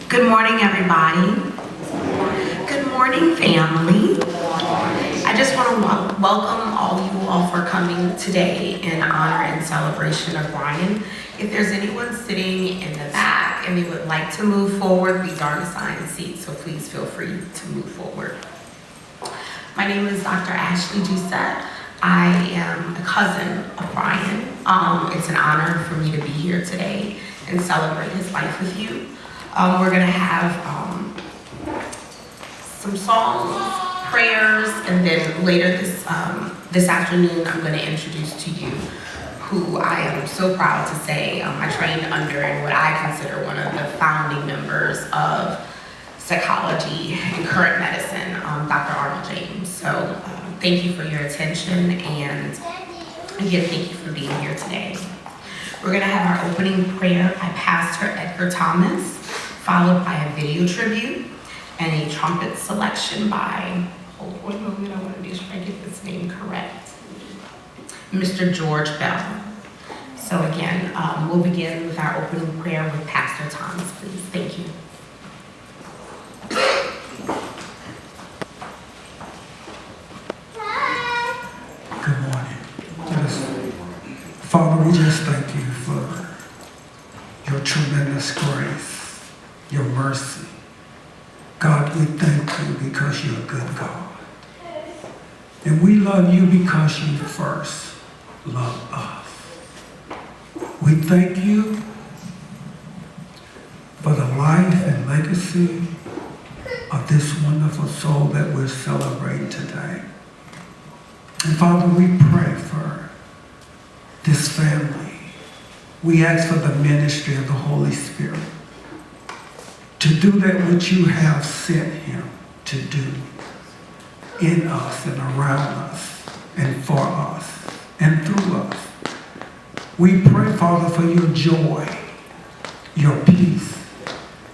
Good morning, everybody. Good morning, family. I just want to welcome all you all for coming today in honor and celebration of Bryan. If there's anyone sitting in the back and they would like to move forward, these aren't assigned seats, so please feel free to move forward. My name is Dr. Ashley Doucette. I am a cousin of Bryan. It's an honor for me to be here today and celebrate his life with you. We're going to have some songs, prayers, and then later this afternoon I'm going to introduce to you who I am so proud to say I trained under and what I consider one of the founding members of psychology and current medicine, Dr. Arnold James. So thank you for your attention, and again, thank you for being here today. We're going to have our opening prayer by Pastor Edgar Thomas, followed by a video tribute and a trumpet selection by, hold on one moment, I want to make sure I get this name correct, Mr. George Bell. So again, we'll begin with our opening prayer with Pastor Thomas, please. Thank you. Good morning. Father, we just thank you for your tremendous grace, your mercy. God, we thank you because you're a good God. And we love you because you first loved us. We thank you for the life and legacy of this wonderful soul that we're celebrating today. And Father, we pray for this family. We ask for the ministry of the Holy Spirit to do that which you have sent him to do in us and around us and for us and through us. We pray, Father, for your joy, your peace,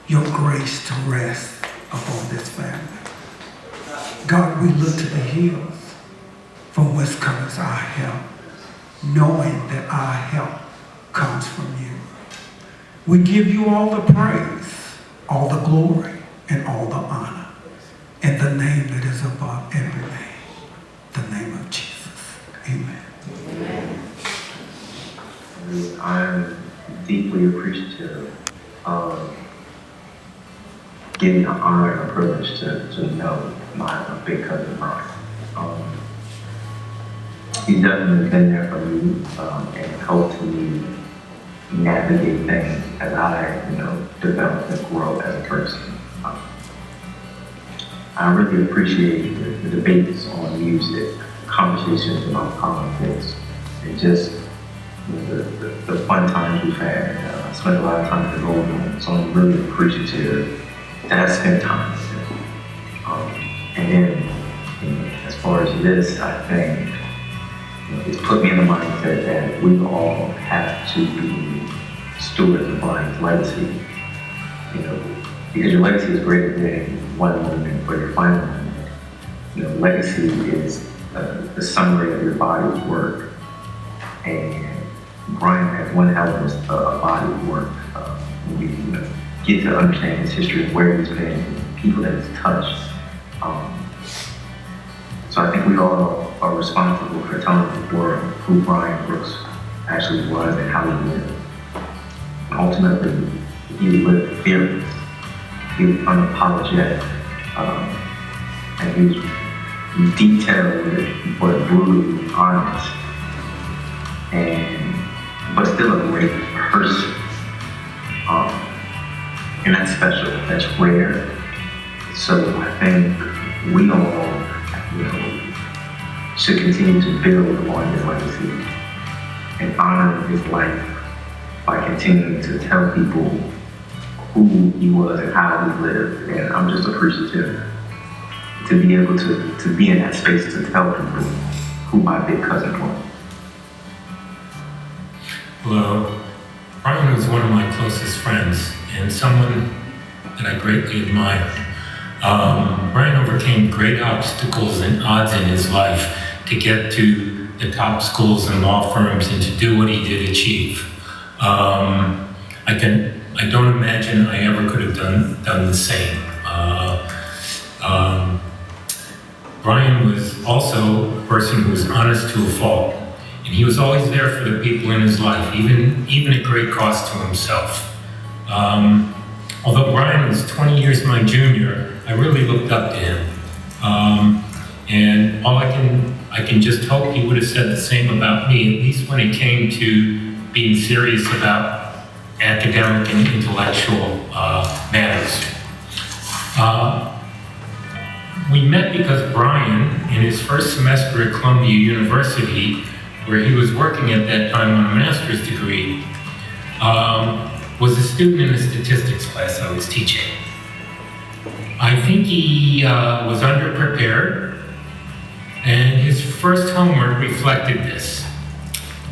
your grace to rest upon this family. God, we look to the hills from whence comes our help, knowing that our help comes from you. We give you all the praise, all the glory, and all the honor in the name that is above every name, the name of Jesus. Amen. Amen. I'm deeply appreciative of getting the honor and the privilege to know my big cousin Bryan. He's definitely been there for me and helped me navigate things as I, develop and grow as a person. I really appreciate the debates on music, conversations about politics, and just the fun times we've had. I spent a lot of time in the old room, so I'm really appreciative that I spent time with him. And then, as far as this, I think it's put me in the mindset that we all have to be stewards of Bryan's legacy. Because your legacy is greater than one moment or your final moment. Legacy is the summary of your body's work. And Bryan has one hell of a body of work. When you get to understand his history and where he's been, people that he's touched. So I think we all are responsible for telling the world who Bryan Brooks actually was and how he lived. And ultimately, he lived fearless. He was unapologetic. And he was detailed but brutally honest. But still a great person. And that's special, that's rare. So I think we all, should continue to build on his legacy and honor his life by continuing to tell people who he was and how he lived. And I'm just appreciative to be able to be in that space to tell people who my big cousin was. Hello. Bryan was one of my closest friends and someone that I greatly admired. Bryan overcame great obstacles and odds in his life to get to the top schools and law firms and to do what he did achieve. I don't imagine I ever could have done the same. Bryan was also a person who was honest to a fault. And he was always there for the people in his life, even at great cost to himself. Although Bryan was 20 years my junior, I really looked up to him. And all I can just hope he would have said the same about me, at least when it came to being serious about academic and intellectual matters. We met because Bryan, in his first semester at Columbia University, where he was working at that time on a master's degree, was a student in a statistics class I was teaching. I think he was underprepared, and his first homework reflected this.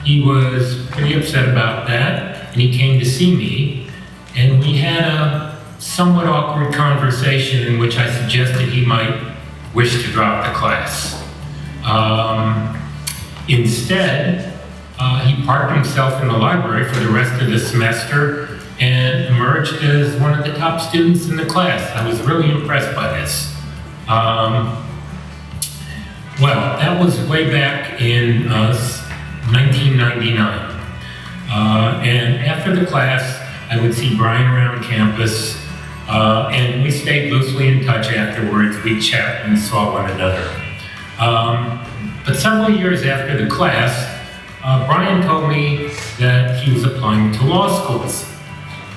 he was pretty upset about that, and he came to see me, and we had a somewhat awkward conversation in which I suggested he might wish to drop the class. Instead, he parked himself in the library for the rest of the semester and emerged as one of the top students in the class. I was really impressed by this. Well, that was way back in 1999. And after the class, I would see Bryan around campus, and we stayed loosely in touch afterwards. We'd chat and saw one another. But several years after the class, Bryan told me that he was applying to law schools,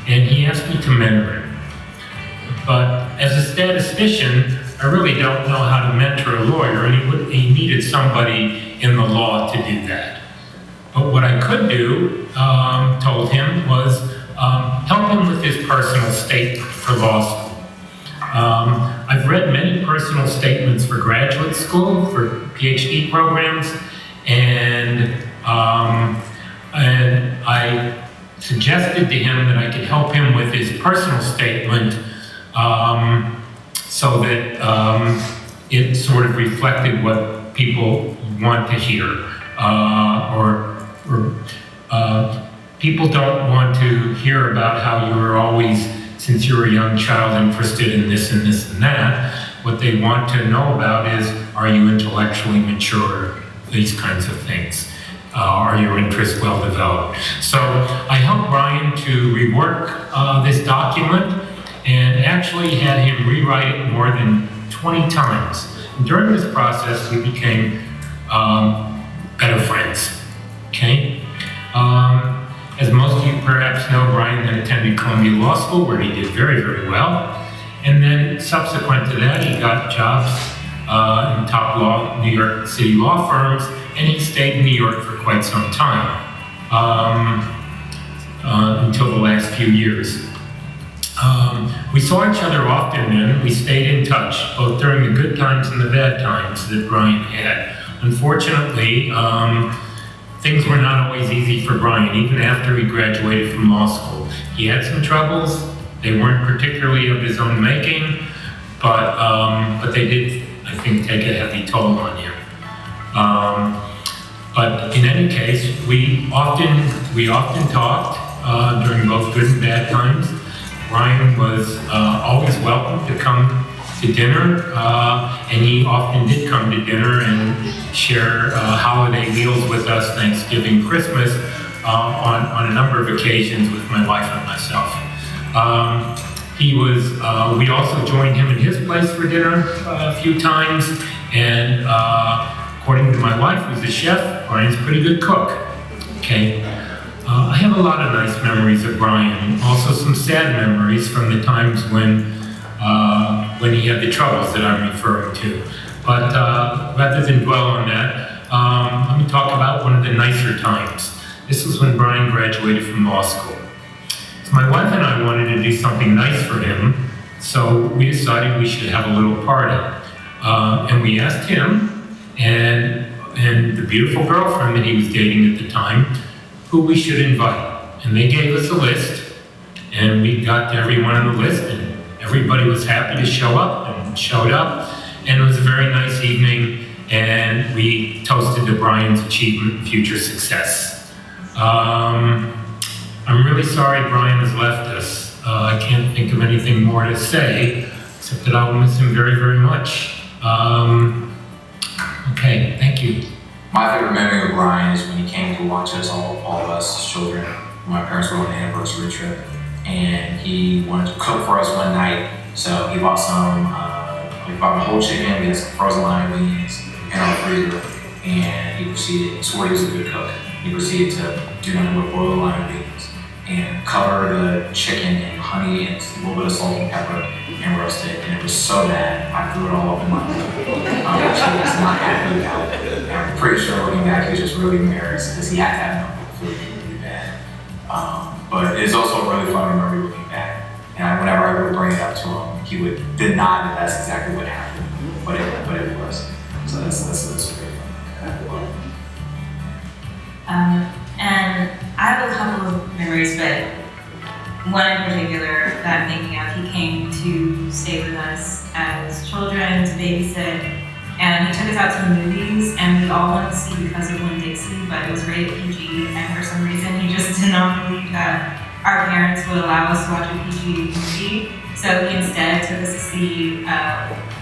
and he asked me to mentor him. But as a statistician, I really don't know how to mentor a lawyer, and he needed somebody in the law to do that. But what I could do, told him, was help him with his personal statement for law school. I've read many personal statements for graduate school, for PhD programs, and I suggested to him that I could help him with his personal statement so that it sort of reflected what people want to hear, people don't want to hear about how you were always, since you were a young child, interested in this and this and that. What they want to know about is, are you intellectually mature? These kinds of things. Are your interests well developed? So I helped Bryan to rework this document and actually had him rewrite it more than 20 times. And during this process, we became better friends, okay? As most of you perhaps know, Bryan then attended Columbia Law School, where he did very, very well. And then subsequent to that, he got jobs in top New York City law firms, and he stayed in New York for quite some time, until the last few years. We saw each other often then. We stayed in touch, both during the good times and the bad times that Bryan had. Unfortunately, things were not always easy for Bryan, even after he graduated from law school. He had some troubles. They weren't particularly of his own making, but they did, I think, take a heavy toll on him. But in any case, we often talked during both good and bad times. Bryan was always welcome to come to dinner, and he often did come to dinner and share holiday meals with us, Thanksgiving, Christmas, on a number of occasions with my wife and myself. We also joined him in his place for dinner a few times, and according to my wife, who's a chef, Bryan's a pretty good cook. Okay. I have a lot of nice memories of Bryan, also some sad memories from the times when he had the troubles that I'm referring to. But rather than dwell on that, let me talk about one of the nicer times. This was when Bryan graduated from law school. So my wife and I wanted to do something nice for him, so we decided we should have a little party. And we asked him and the beautiful girlfriend that he was dating at the time who we should invite. And they gave us a list, and we got to everyone on the list, and everybody was happy to show up and showed up. And it was a very nice evening, and we toasted to Bryan's achievement and future success. I'm really sorry Bryan has left us. I can't think of anything more to say, except that I will miss him very, very much. Okay, thank you. My favorite memory of Bryan is when he came to watch us, all of us as children. My parents were on an anniversary trip, and he wanted to cook for us one night. So he bought a whole chicken, we had some frozen lima beans in our freezer, and he swore he was a good cook. He proceeded to do nothing but boil the lima beans and cover the chicken in honey and a little bit of salt and pepper and roast it. And it was so bad, I threw it all up in my food. Actually, was not happy about it. And I'm pretty sure looking back, he was just really embarrassed because he had to have no food really bad. But it's also a really fun memory looking back. And whenever I would bring it up to him, he would deny that that's exactly what happened, but it was. So that's really fun. one in particular that I'm thinking of, he came to stay with us as children to babysit, and he took us out to the movies, and we all wanted to see Because of Winn-Dixie, but it was rated PG, and for some reason he just did not believe that our parents would allow us to watch a PG movie. So he instead took us to see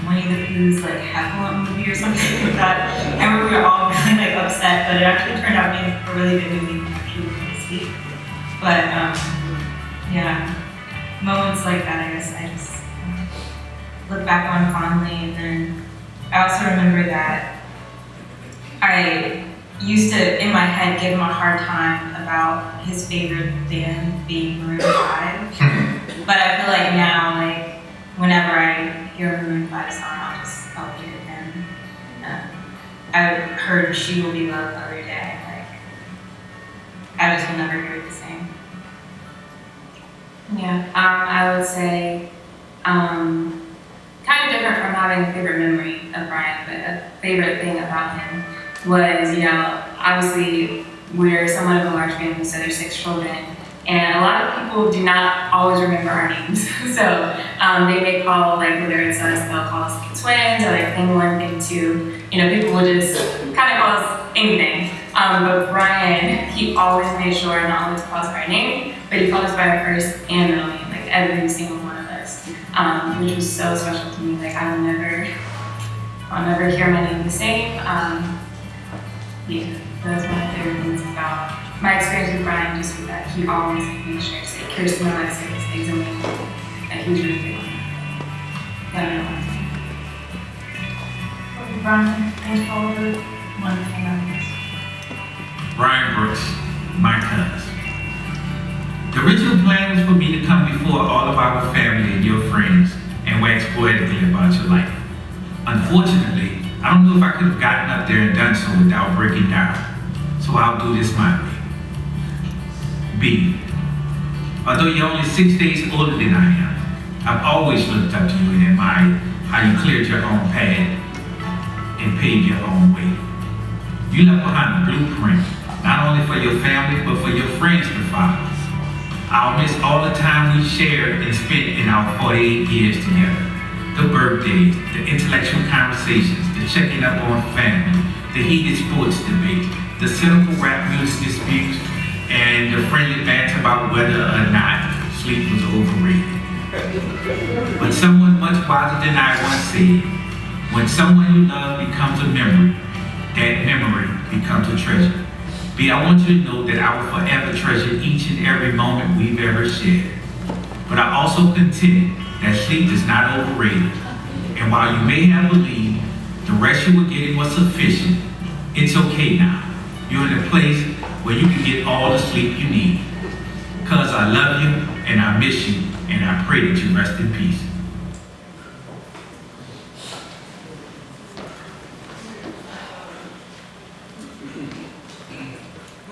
Winnie the Pooh's like Heffalump movie or something like that. I remember we were all really like upset, but it actually turned out being a really good movie and actually really sweet. But yeah, moments like that, I guess I just look back on fondly. And then I also remember that I used to, in my head, give him a hard time about his favorite band being Maroon 5. But I feel like now, like, whenever I hear a Maroon 5 song, I'll give it him. I heard She Will Be Loved the other day. Like, I just will never hear it the same. Yeah, I would say, kind of different from having a favorite memory of Bryan, but a favorite thing about him was, obviously we're somewhat of a large family, so there's 6 children, and a lot of people do not always remember our names. So they may call, like, whether it's us, they'll call us like twins or like thing 1, thing 2. People will just kind of call us anything. But Bryan, he always made sure not only to call us by our name, but he called us by our first and middle name, like every single one of us, which was so special to me. Like I'll never hear my name the same. Yeah, that's one of my favorite things about my experience with Bryan, just with that he always made sure to say Kirsten and Alexis, things and like he was really big on that. I don't know. Bryan, thanks for all the wonderful memories. Bryan Brooks, my cousin. The original plan was for me to come before all of our family and your friends and wax poetically about your life. Unfortunately, I don't know if I could have gotten up there and done so without breaking down, so I'll do this my way. B. Although you're only 6 days older than I am, I've always looked up to you and admired how you cleared your own path and paved your own way. You left behind a blueprint, not only for your family, but for your friends to follow. I'll miss all the time we shared and spent in our 48 years together. The birthdays, the intellectual conversations, the checking up on family, the heated sports debate, the cynical rap music disputes, and the friendly banter about whether or not sleep was overrated. But someone much wiser than I once said, when someone you love becomes a memory, that memory becomes a treasure. B, I want you to know that I will forever treasure each and every moment we've ever shared. But I also contend that sleep is not overrated. And while you may have believed the rest you were getting was sufficient, it's okay now. You're in a place where you can get all the sleep you need. Cause I love you and I miss you and I pray that you rest in peace.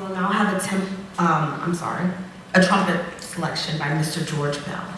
We'll now have a trumpet selection by Mr. George Bell.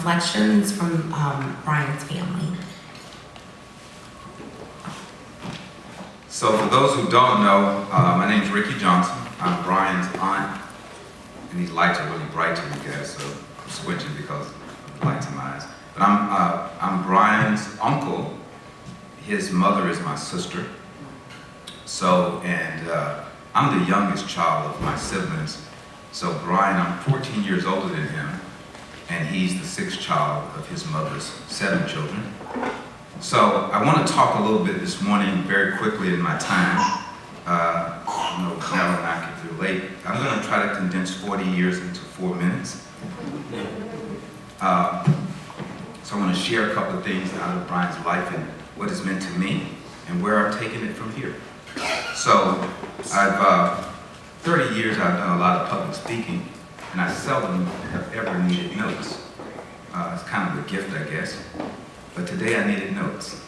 reflections from Bryan's family. So for those who don't know, my name is Ricky Johnson. I'm Bryan's aunt, and these lights are really bright to you guys, so I'm squinting because of the lights in my eyes. But I'm Bryan's uncle. His mother is my sister. So, and I'm the youngest child of my siblings. So Bryan, I'm 14 years older than him, and he's the sixth child of his mother's 7 children. So I want to talk a little bit this morning, very quickly in my time. You know, now and I can relate. I'm going to try to condense 40 years into 4 minutes. So I want to share a couple of things out of Bryan's life and what it's meant to me and where I'm taking it from here. So I've 30 years I've done a lot of public speaking, and I seldom have ever needed notes. It's kind of a gift, I guess. But today I needed notes,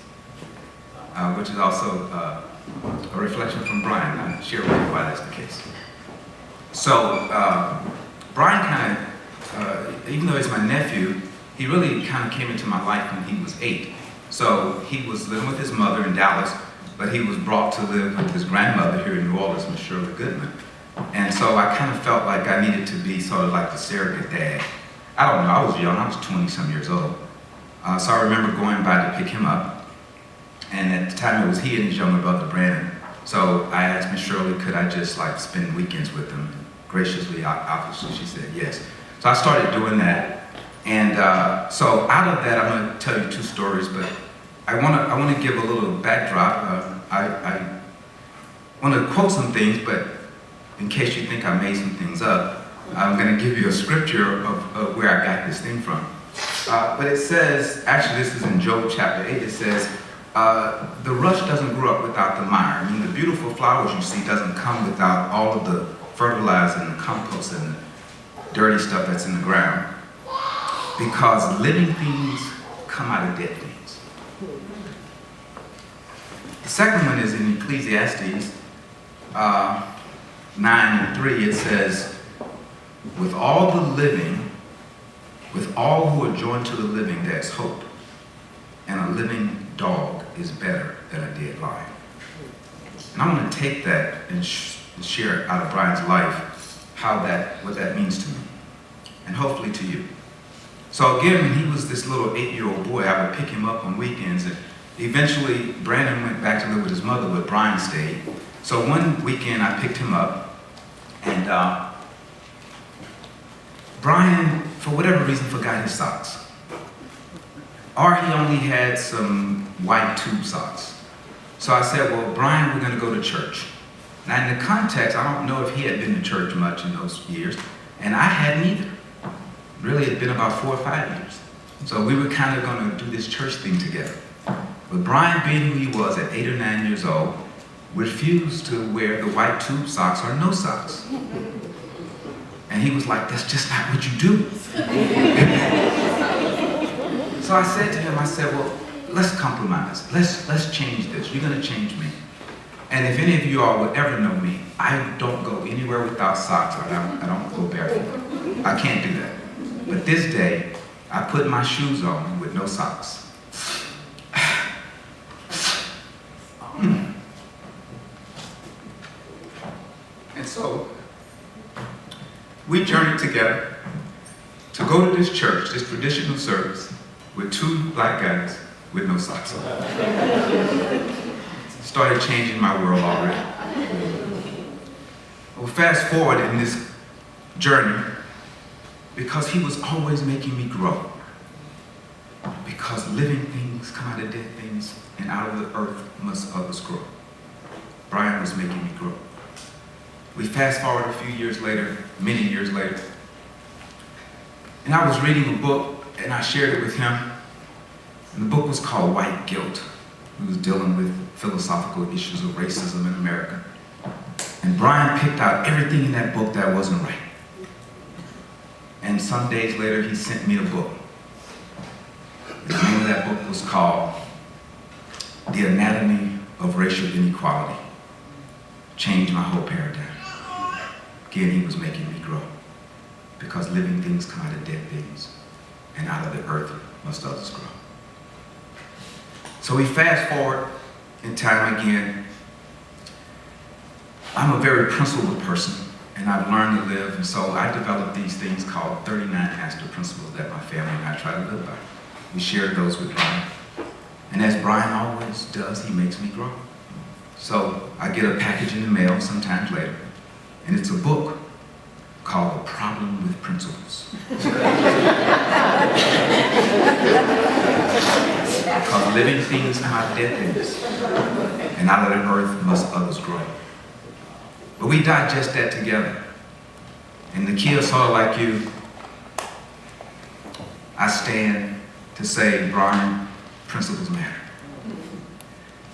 which is also a reflection from Bryan. I'll share with you why that's the case. So Bryan kind of, even though he's my nephew, he really kind of came into my life when he was 8. So he was living with his mother in Dallas, but he was brought to live with his grandmother here in New Orleans, Miss Shirley Goodman. And so I kind of felt like I needed to be sort of like the surrogate dad. I don't know, I was young, I was 20-some years old. So I remember going by to pick him up, and at the time it was he and his younger brother, Bryan. So I asked Miss Shirley, could I just like spend weekends with them? Graciously, obviously, she said yes. So I started doing that. And so out of that, I'm going to tell you 2 stories, but I want to give a little backdrop. I want to quote some things, but in case you think I made some things up, I'm going to give you a scripture of where I got this thing from. But it says, actually this is in Job chapter 8, it says, the rush doesn't grow up without the mire. I mean, the beautiful flowers you see doesn't come without all of the fertilizer and the compost and the dirty stuff that's in the ground. Because living things come out of dead things. The second one is in Ecclesiastes 9:3. It says, with all the living, with all who are joined to the living, there's hope. And a living dog is better than a dead lion. And I want to take that and share it out of Bryan's life, what that means to me, and hopefully to you. So again, when he was this little 8-year-old boy, I would pick him up on weekends, and eventually Brandon went back to live with his mother, but Bryan stayed. So one weekend I picked him up, and Bryan, for whatever reason, forgot his socks. Or he only had some white tube socks. So I said, well, Bryan, we're going to go to church. Now in the context, I don't know if he had been to church much in those years, and I hadn't either. Really, it had been about 4 or 5 years. So we were kind of going to do this church thing together. But Bryan, being who he was at 8 or 9 years old, refused to wear the white tube socks or no socks. And he was like, that's just not what you do. So I said to him, well, let's compromise. Let's change this. You're going to change me. And if any of you all would ever know me, I don't go anywhere without socks, or I don't go barefoot. I can't do that. But this day, I put my shoes on with no socks. And so, we journeyed together to go to this church, this traditional service, with 2 black guys with no socks on. Started changing my world already. Well, fast forward in this journey, because he was always making me grow. Because living things come out of dead things, and out of the earth must others grow. Bryan was making me grow. We fast forward a few years later, many years later, and I was reading a book, and I shared it with him. And the book was called White Guilt. He was dealing with philosophical issues of racism in America. And Bryan picked out everything in that book that wasn't right. And some days later, he sent me a book. The name of that book was called The Anatomy of Racial Inequality. Changed my whole paradigm. Again, he was making me grow. Because living things come out of dead things. and out of the earth must others grow. So we fast forward in time again. I'm a very principled person, and I've learned to live, and so I developed these things called 39 Astor principles that my family and I try to live by. We shared those with Bryan. And as Bryan always does, he makes me grow. So I get a package in the mail sometimes later, and it's a book called The Problem with Principles. Because living things come out of dead things, and out of the earth must others grow. But we digest that together. And the kids sort of like you, I stand to say, Bryan, principles matter.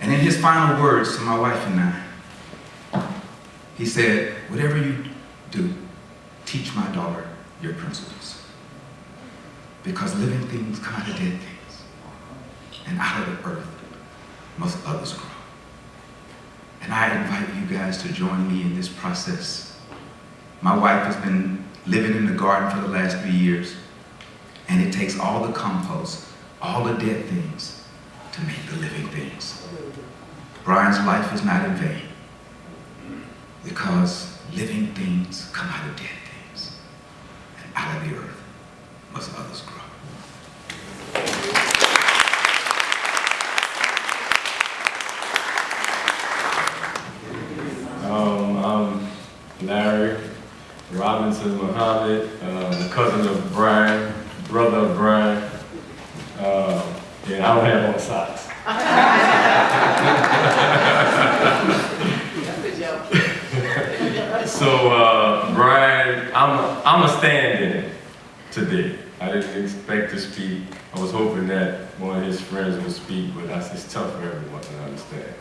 And in his final words to my wife and I, he said, whatever you do, teach my daughter your principles. Because living things come out of dead things, and out of the earth must others grow. And I invite you guys to join me in this process. My wife has been living in the garden for the last 3 years, and it takes all the compost, all the dead things, to make the living things. Bryan's life is not in vain, because living things come out of dead things, and out of the earth must others grow. I'm Larry Robinson Muhammad, cousin of Bryan, brother of Bryan. And I don't have on socks. So Bryan, I'm a stand-in today. I didn't expect to speak. I was hoping that one of his friends would speak, but it's tough for everyone to understand.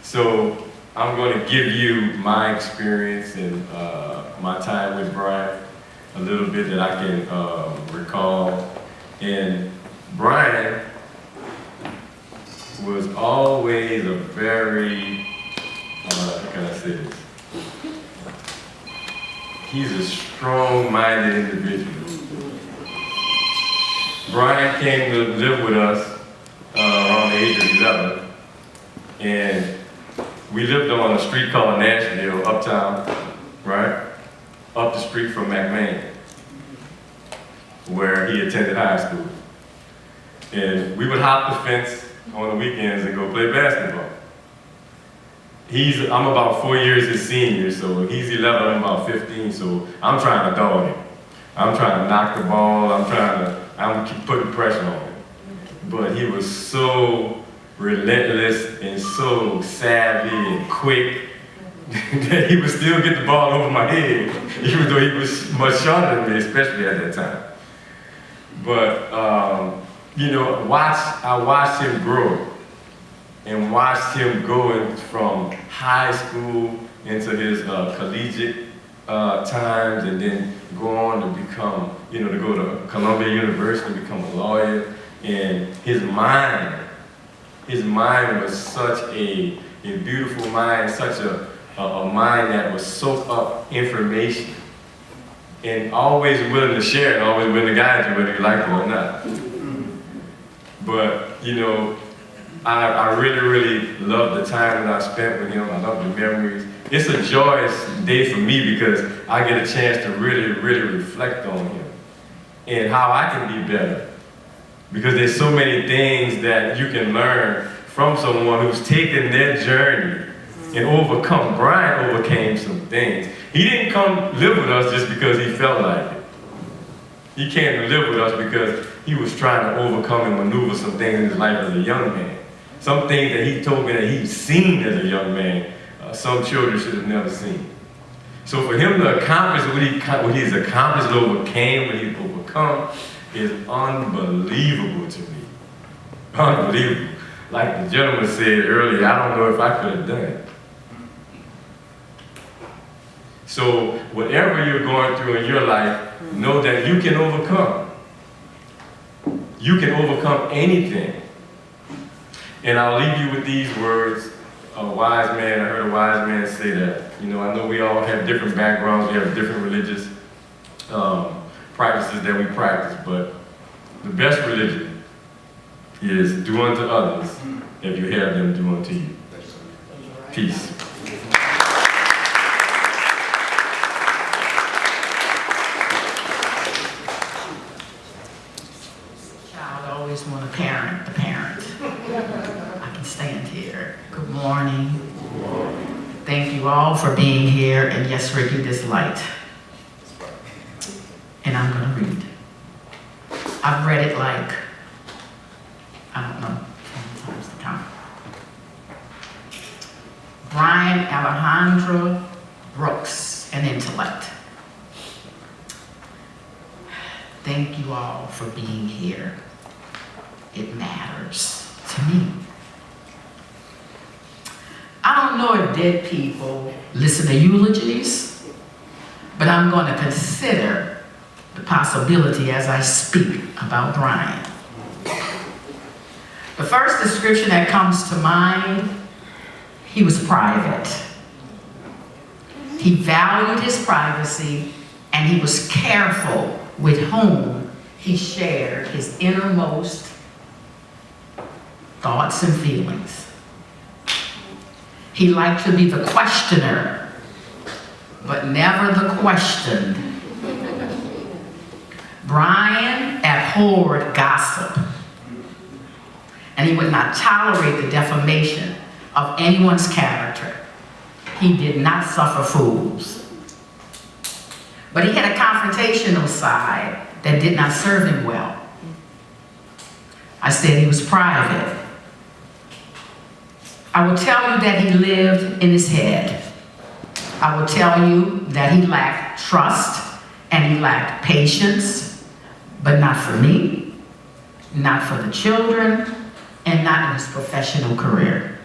So I'm going to give you my experience and my time with Bryan, a little bit that I can recall. And Bryan was always a very, how can I say this? He's a strong-minded individual. Bryan came to live with us around the age of 11, and we lived on a street called Nashville, uptown, right? Up the street from McMain, where he attended high school. And we would hop the fence on the weekends and go play basketball. I'm about 4 years his senior, so he's 11, I'm about 15, so I'm trying to dog him. I'm trying to knock the ball, I'm keep putting pressure on him. But he was so relentless and so savvy and quick that he would still get the ball over my head, even though he was much shorter than me, especially at that time. But, you know, I watched him grow and watched him going from high school into his collegiate times, and then go on to become, you know, to go to Columbia University and become a lawyer. And his mind was such a beautiful mind, such a mind that would soak up information and always willing to share it, always willing to guide you whether you like it or not. But, you know, I really, really love the time that I spent with him. I love the memories. It's a joyous day for me because I get a chance to really, really reflect on him and how I can be better. Because there's so many things that you can learn from someone who's taken their journey and overcome. Bryan overcame some things. He didn't come live with us just because he felt like it. He came to live with us because he was trying to overcome and maneuver some things in his life as a young man. Some things that he told me that he'd seen as a young man, some children should have never seen. So for him to accomplish what he's accomplished and overcame, what he's overcome, is unbelievable to me. Unbelievable. Like the gentleman said earlier, I don't know if I could have done it. So whatever you're going through in your life, know that you can overcome. You can overcome anything. And I'll leave you with these words. A wise man, I heard a wise man say that. You know, I know we all have different backgrounds, we have different religious practices that we practice, but the best religion is do unto others if you have them do unto you. Peace. Child always want to parent the parent. I can stand here. Good morning. Thank you all for being here, and yes, Ricky, this light. And I'm going to read. I've read it like, I don't know, 10 times the count. Bryan Alejandra Brooks, An Intellect. Thank you all for being here. It matters to me. I don't know if dead people listen to eulogies, but I'm going to consider the possibility as I speak about Bryan. The first description that comes to mind, he was private. He valued his privacy, and he was careful with whom he shared his innermost thoughts and feelings. He liked to be the questioner, but never the questioned. Bryan abhorred gossip, and he would not tolerate the defamation of anyone's character. He did not suffer fools. But he had a confrontational side that did not serve him well. I said he was private. I will tell you that he lived in his head. I will tell you that he lacked trust and he lacked patience, but not for me, not for the children, and not in his professional career.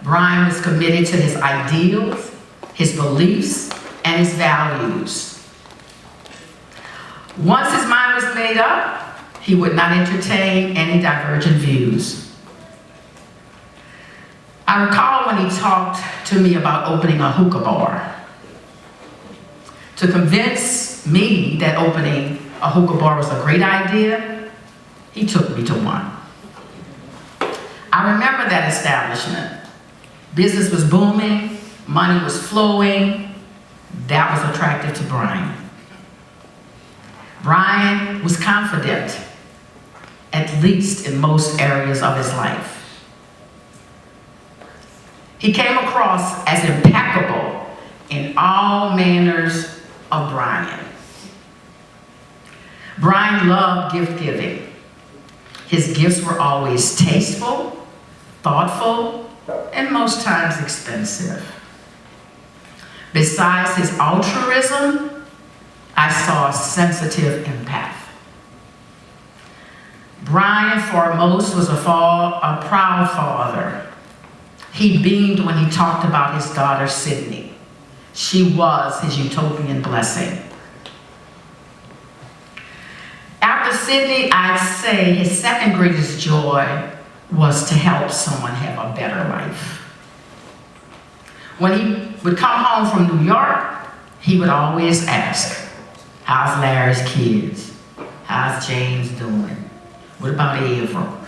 Bryan was committed to his ideals, his beliefs, and his values. Once his mind was made up, he would not entertain any divergent views. I recall when he talked to me about opening a hookah bar. To convince me that opening a hookah bar was a great idea, he took me to one. I remember that establishment. Business was booming, money was flowing. That was attractive to Bryan. Bryan was confident, at least in most areas of his life. He came across as impeccable in all manners of Bryan. Bryan loved gift giving. His gifts were always tasteful, thoughtful, and most times expensive. Besides his altruism, I saw a sensitive empath. Bryan, foremost, was a proud father. He beamed when he talked about his daughter, Sydney. She was his utopian blessing. After Sydney, I'd say his second greatest joy was to help someone have a better life. When he would come home from New York, he would always ask, how's Larry's kids? How's James doing? What about Ava?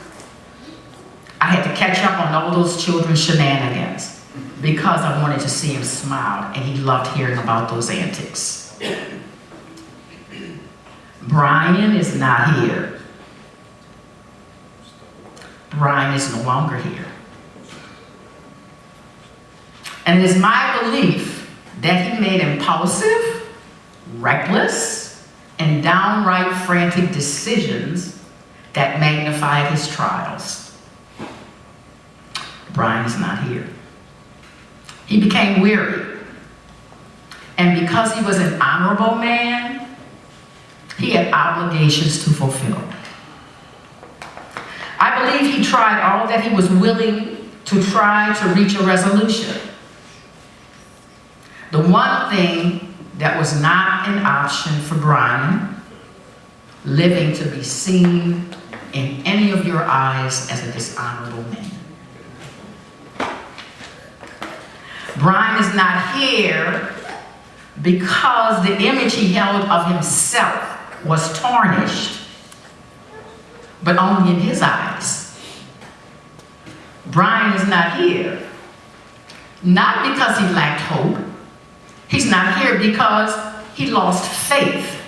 I had to catch up on all those children's shenanigans because I wanted to see him smile, and he loved hearing about those antics. Bryan is not here. Bryan is no longer here. And it is my belief that he made impulsive, reckless, and downright frantic decisions that magnified his trials. Bryan is not here. He became weary. And because he was an honorable man, he had obligations to fulfill. I believe he tried all that he was willing to try to reach a resolution. The one thing that was not an option for Bryan, living to be seen in any of your eyes as a dishonorable man. Bryan is not here because the image he held of himself was tarnished but only in his eyes. Bryan is not here, not because he lacked hope. He's not here because he lost faith.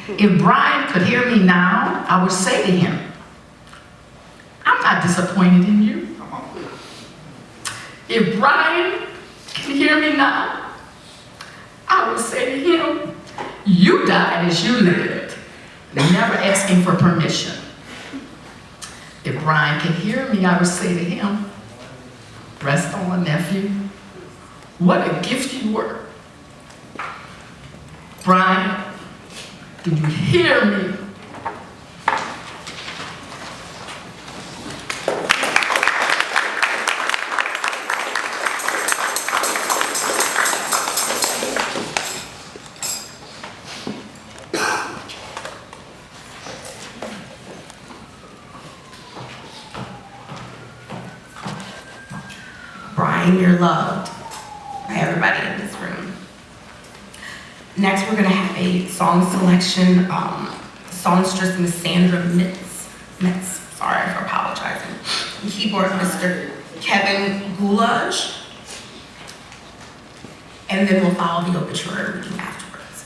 If Bryan could hear me now, I would say to him, I'm not disappointed in you. If Bryan can hear me now, I would say to him, you died as you lived, never asking for permission. If Bryan can hear me, I would say to him, rest on, nephew. What a gift you were. Bryan, do you hear me? Bryan, you're loved by everybody in this room. Next, we're gonna have a song selection. Songstress Miss Sandra Mitz, sorry for apologizing. And keyboard, Mr. Kevin Goulage. And then we'll follow the obituary reading afterwards.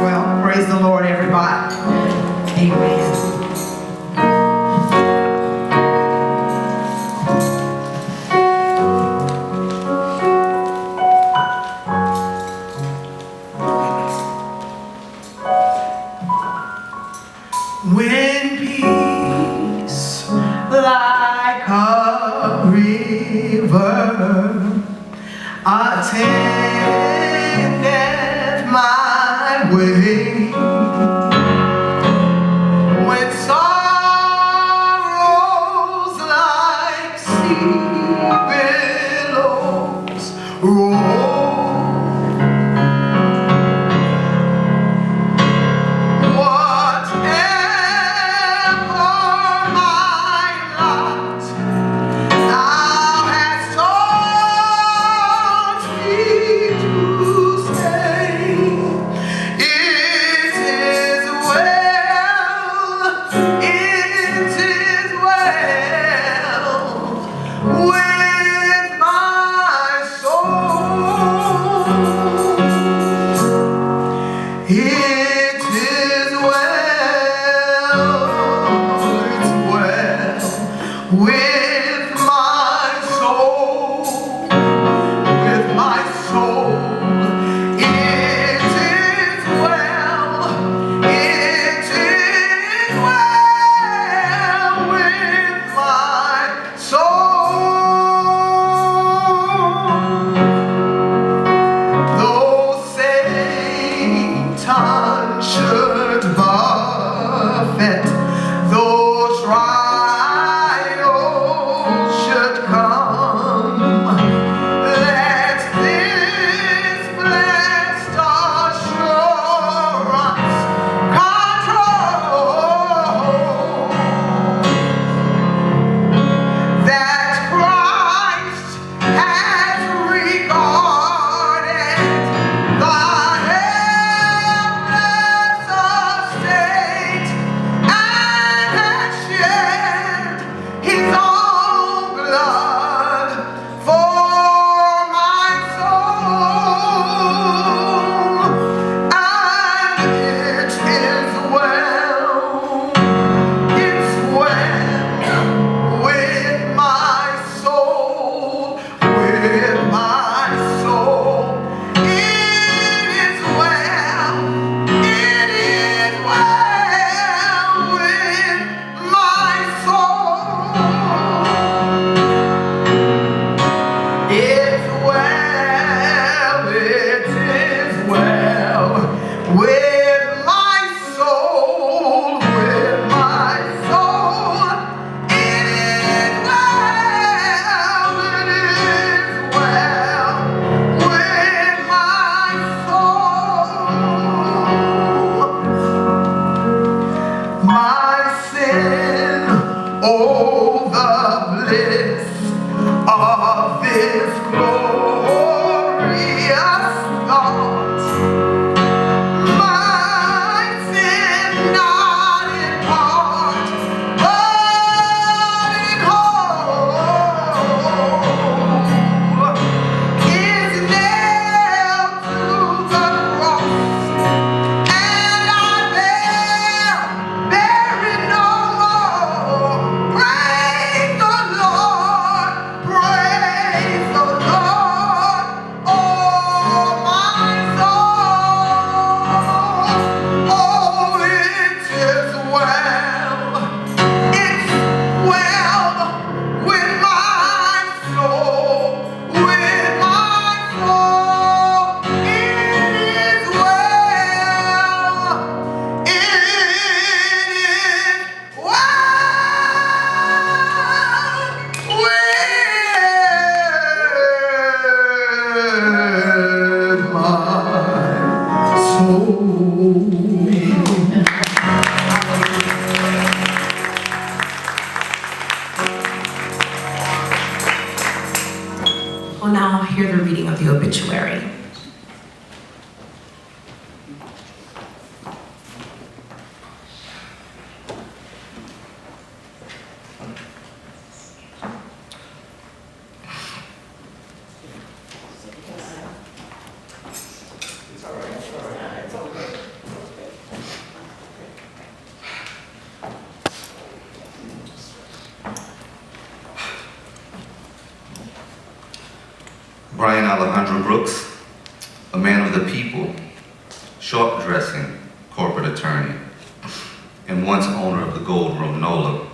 Well, praise the Lord, everybody. Amen. When peace like a river attendeth my way, when sorrows like sea billows roll, with my soul, with my soul. It is well, it is well with my soul. Though Satan should buffet, though trials should come, let this blessed assurance control that Christ has regarded the helpless estate and Oh, the bliss of this glorious thought. My sin not in part, but in whole, is nailed to the cross, and I bear it no more. Praise the Lord, praise the Lord, oh my soul. Oh, it is well, it's well with my soul, with my soul. It is well, it is well with my soul. We'll now hear the reading of the obituary. Bryan Alejandro Brooks, a man of the people, short-dressing corporate attorney, and once owner of the Gold Room NOLA,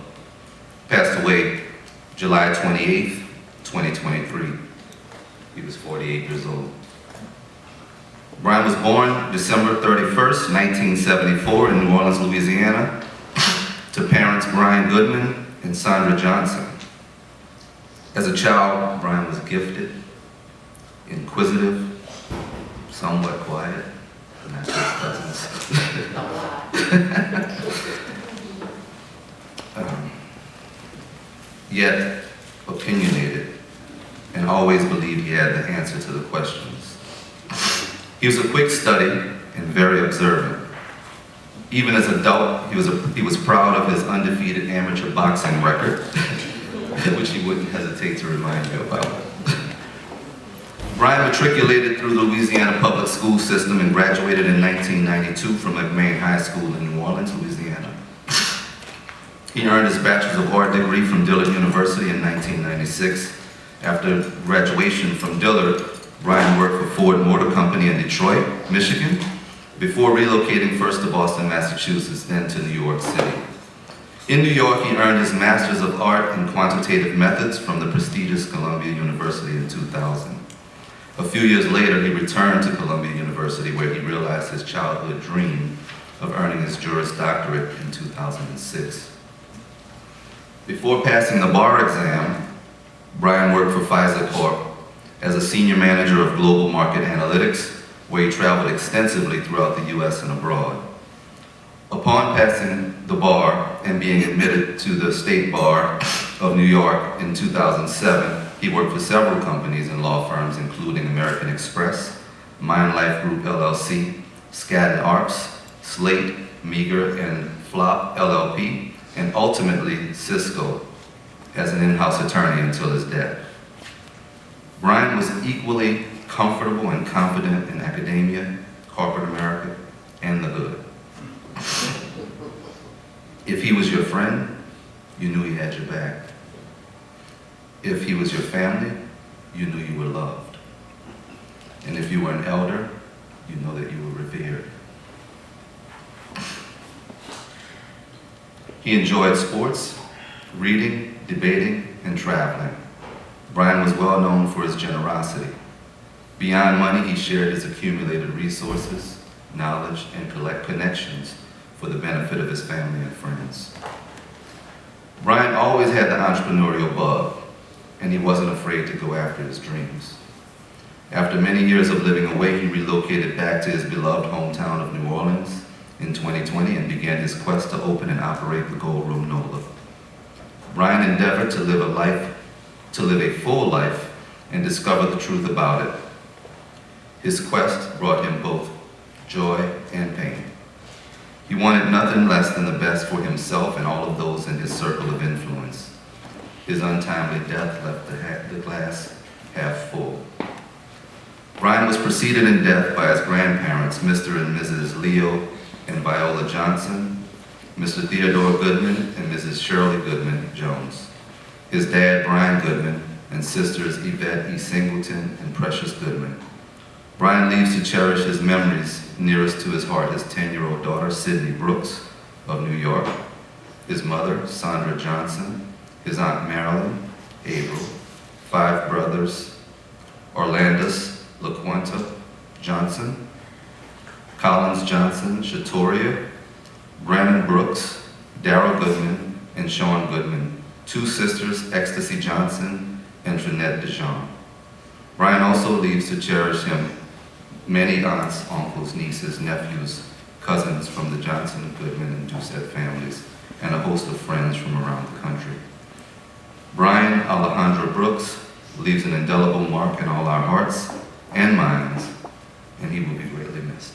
passed away July 28th, 2023. He was 48 years old. Bryan was born December 31st, 1974 in New Orleans, Louisiana, to parents Brian Goodman and Sandra Johnson. As a child, Bryan was gifted, inquisitive, somewhat quiet, and that's his cousins. Yet opinionated, and always believed he had the answer to the questions. He was a quick study and very observant. Even as an adult, he was proud of his undefeated amateur boxing record, which he wouldn't hesitate to remind you about. Bryan matriculated through the Louisiana public school system and graduated in 1992 from McMain High School in New Orleans, Louisiana. He earned his Bachelor's of Art degree from Dillard University in 1996. After graduation from Dillard, Bryan worked for Ford Motor Company in Detroit, Michigan, before relocating first to Boston, Massachusetts, then to New York City. In New York, he earned his Master's of Art in Quantitative Methods from the prestigious Columbia University in 2000. A few years later, he returned to Columbia University, where he realized his childhood dream of earning his Juris Doctorate in 2006. Before passing the bar exam, Bryan worked for Pfizer Corp as a senior manager of global market analytics, where he traveled extensively throughout the US and abroad. Upon passing the bar and being admitted to the State Bar of New York in 2007, he worked for several companies and law firms, including American Express, Mind Life Group LLC, Skadden Arps, Slate, Meager, and Flop LLP, and ultimately Cisco as an in-house attorney until his death. Bryan was equally comfortable and confident in academia, corporate America, and the hood. If he was your friend, you knew he had your back. If he was your family, you knew you were loved. And if you were an elder, you know that you were revered. He enjoyed sports, reading, debating, and traveling. Bryan was well known for his generosity. Beyond money, he shared his accumulated resources, knowledge, and connections for the benefit of his family and friends. Bryan always had the entrepreneurial bug, and he wasn't afraid to go after his dreams. After many years of living away, he relocated back to his beloved hometown of New Orleans in 2020 and began his quest to open and operate the Gold Room NOLA. Bryan endeavored to live a full life and discover the truth about it. His quest brought him both joy and pain. He wanted nothing less than the best for himself and all of those in his circle of influence. His untimely death left the glass half full. Bryan was preceded in death by his grandparents, Mr. and Mrs. Leo and Viola Johnson, Mr. Theodore Goodman and Mrs. Shirley Goodman Jones, his dad, Bryan Goodman, and sisters Yvette E. Singleton and Precious Goodman. Bryan leaves to cherish his memories nearest to his heart, his 10-year-old daughter, Sydney Brooks of New York, his mother, Sandra Johnson, his aunt Marilyn, April, 5 brothers, Orlandus LaQuanta Johnson, Collins Johnson, Shatoria, Brandon Brooks, Darrell Goodman, and Sean Goodman, 2 sisters, Ecstasy Johnson and Trinette DeJean. Bryan also leaves to cherish him many aunts, uncles, nieces, nephews, cousins from the Johnson, Goodman, and Doucette families, and a host of friends from around the country. Bryan Alejandro Brooks leaves an indelible mark in all our hearts and minds, and he will be greatly missed.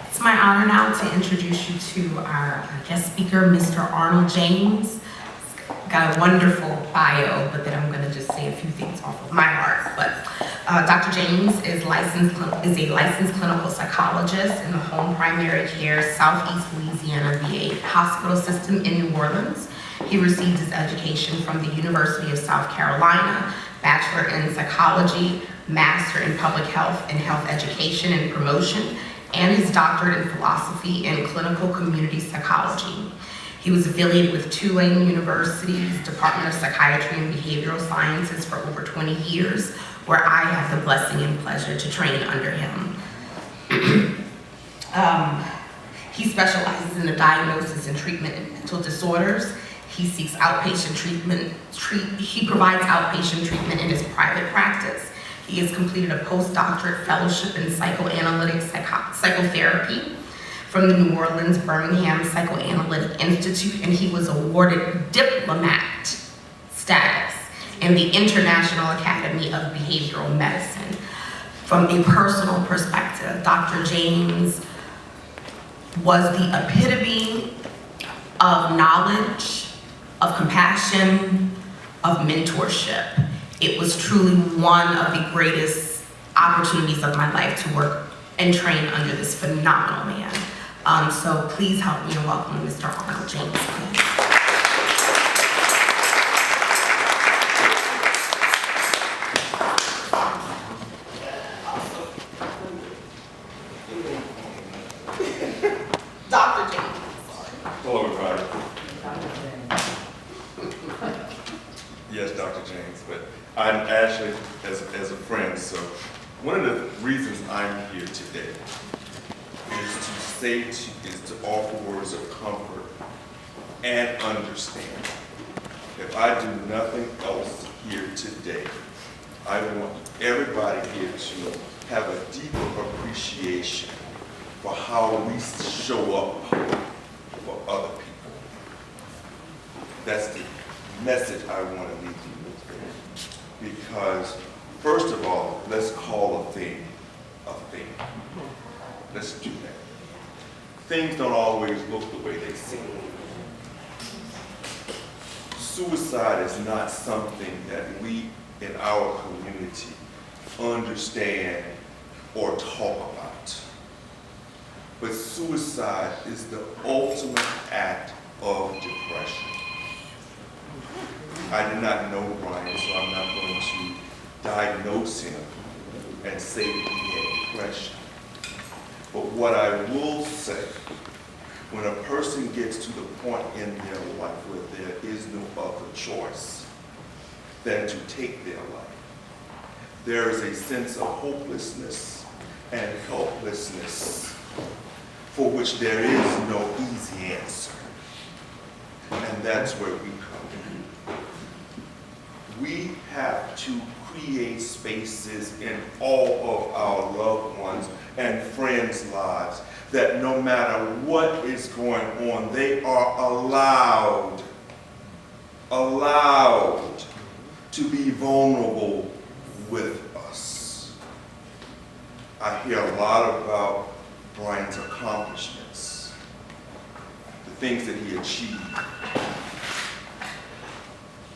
It's my honor now to introduce you to our guest speaker, Mr. Arnold James. He's got a wonderful bio, but then I'm going to just say a few things off of my heart. But Dr. James is a licensed clinical psychologist in the home primary care Southeast Louisiana VA hospital system in New Orleans. He received his education from the University of South Carolina, Bachelor in Psychology, Master in Public Health and Health Education and Promotion, and his doctorate in philosophy and clinical community psychology. He was affiliated with Tulane University's Department of Psychiatry and Behavioral Sciences for over 20 years, where I have the blessing and pleasure to train under him. He specializes in the diagnosis and treatment of mental disorders. He seeks outpatient treatment. He provides outpatient treatment in his private practice. He has completed a postdoctorate fellowship in psychoanalytic psychotherapy from the New Orleans Birmingham Psychoanalytic Institute, and he was awarded diplomat status in the International Academy of Behavioral Medicine. From a personal perspective, Dr. James was the epitome of knowledge, of compassion, of mentorship. It was truly one of the greatest opportunities of my life to work and train under this phenomenal man. So please help me in welcoming Mr. Arnold James. Dr. James. Hello, everybody. Yes, Dr. James, but I'm actually as a friend. So one of the reasons I'm here today is to offer words of comfort and understanding. If I do nothing else here today, I want everybody here to have a deeper appreciation for how we show up for other people. That's the message I want to leave you with. Because, first of all, let's call a thing a thing. Let's do that. Things don't always look the way they seem. Suicide is not something that we in our community understand or talk about. But suicide is the ultimate act of depression. I did not know Bryan, so I'm not going to diagnose him and say that he had depression. But what I will say, when a person gets to the point in their life where there is no other choice than to take their life, there is a sense of hopelessness and helplessness for which there is no easy answer. And that's where we come in. we have to create spaces in all of our loved ones and friends' lives that no matter what is going on, they are allowed to be vulnerable with us. I hear a lot about Bryan's accomplishments, the things that he achieved.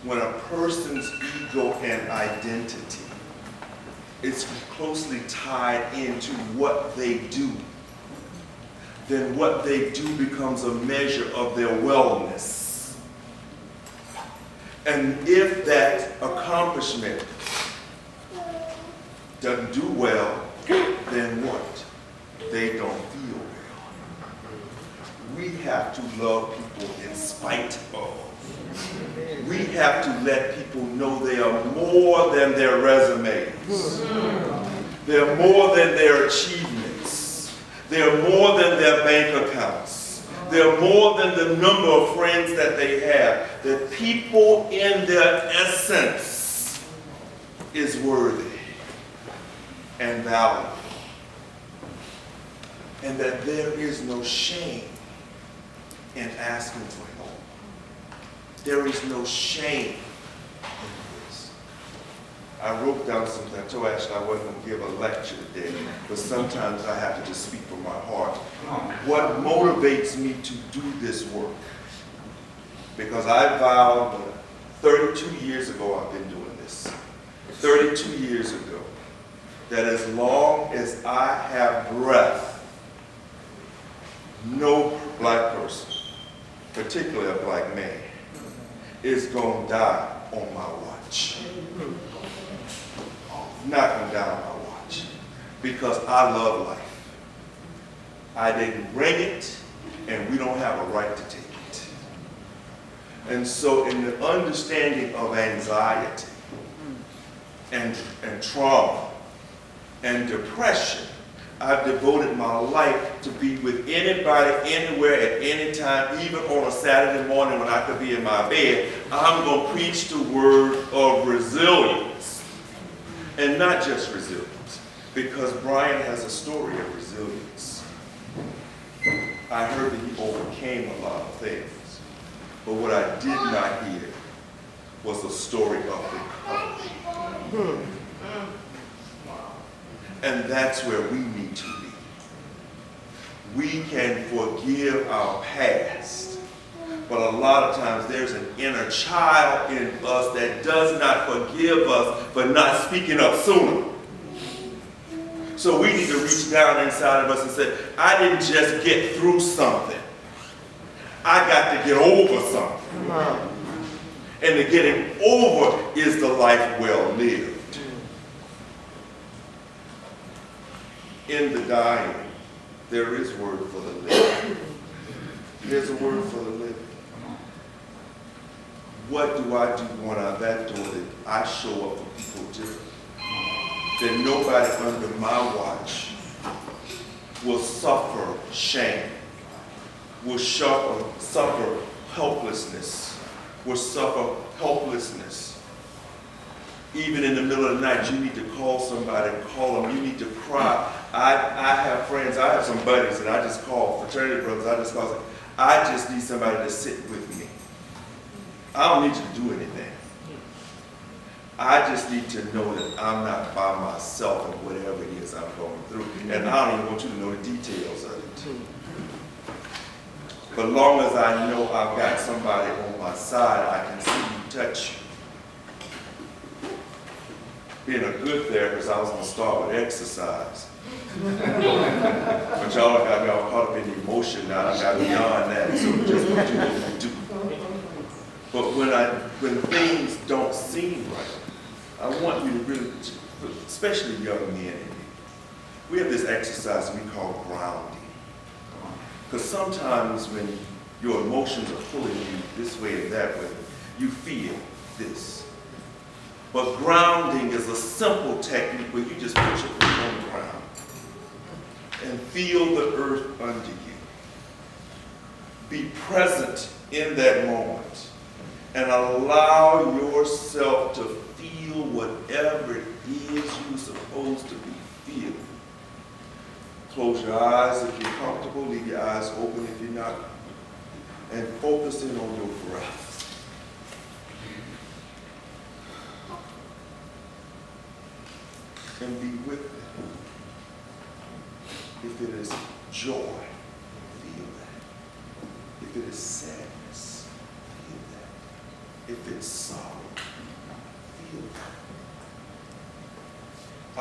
When a person's ego and identity is closely tied into what they do, then what they do becomes a measure of their wellness. And if that accomplishment doesn't do well, then what? They don't feel well. We have to love people in spite of. We have to let people know they are more than their resumes. They're more than their achievements. They're more than their bank accounts. They're more than the number of friends that they have. That people in their essence is worthy and valuable. And that there is no shame in asking for help. There is no shame in this. I wrote down something. I told Ashley I wasn't going to give a lecture today, but sometimes I have to just speak from my heart. What motivates me to do this work? Because I vowed 32 years ago I've been doing this. 32 years ago, that as long as I have breath, no black person, particularly a black man, is going to die on my watch. Not going to die on my watch. Because I love life. I didn't bring it, and we don't have a right to take it. And so in the understanding of anxiety and trauma and depression, I've devoted my life to be with anybody, anywhere, at any time, even on a Saturday morning when I could be in my bed. I'm going to preach the word of resilience. And not just resilience, because Bryan has a story of resilience. I heard that he overcame a lot of things. But what I did not hear was a story of recovery. And that's where we need to be. We can forgive our past, but a lot of times there's an inner child in us that does not forgive us for not speaking up sooner. So we need to reach down inside of us and say, I didn't just get through something. I got to get over something. And the getting over is the life well lived. In the dying, there is word for the living. There's a word for the living. What do I do when I'm that door that I show up for people differently? That nobody under my watch will suffer shame, will suffer helplessness, will suffer helplessness. Even in the middle of the night, you need to call somebody, call them, you need to cry. I have friends, I have some buddies, and I just call, fraternity brothers, I just call them. I just need somebody to sit with me. I don't need you to do anything. I just need to know that I'm not by myself in whatever it is I'm going through. And I don't even want you to know the details of it. But long as I know I've got somebody on my side, I can see you, touch you. Being a good therapist, I was going to start with exercise. But y'all got me all caught up in the emotion now. I got beyond that, so we just do what we do. But when things don't seem right, I want you to really, especially young men, we have this exercise we call grounding. Because sometimes when your emotions are pulling you this way and that way, you feel this. But grounding is a simple technique where you just put your feet on the ground and feel the earth under you. Be present in that moment and allow yourself yourself to feel whatever it is you're supposed to be feeling. Close your eyes if you're comfortable, leave your eyes open if you're not, and focus in on your breath. And be with it. If it is joy, feel that. If it is sadness, feel that. If it's sorrow, feel that.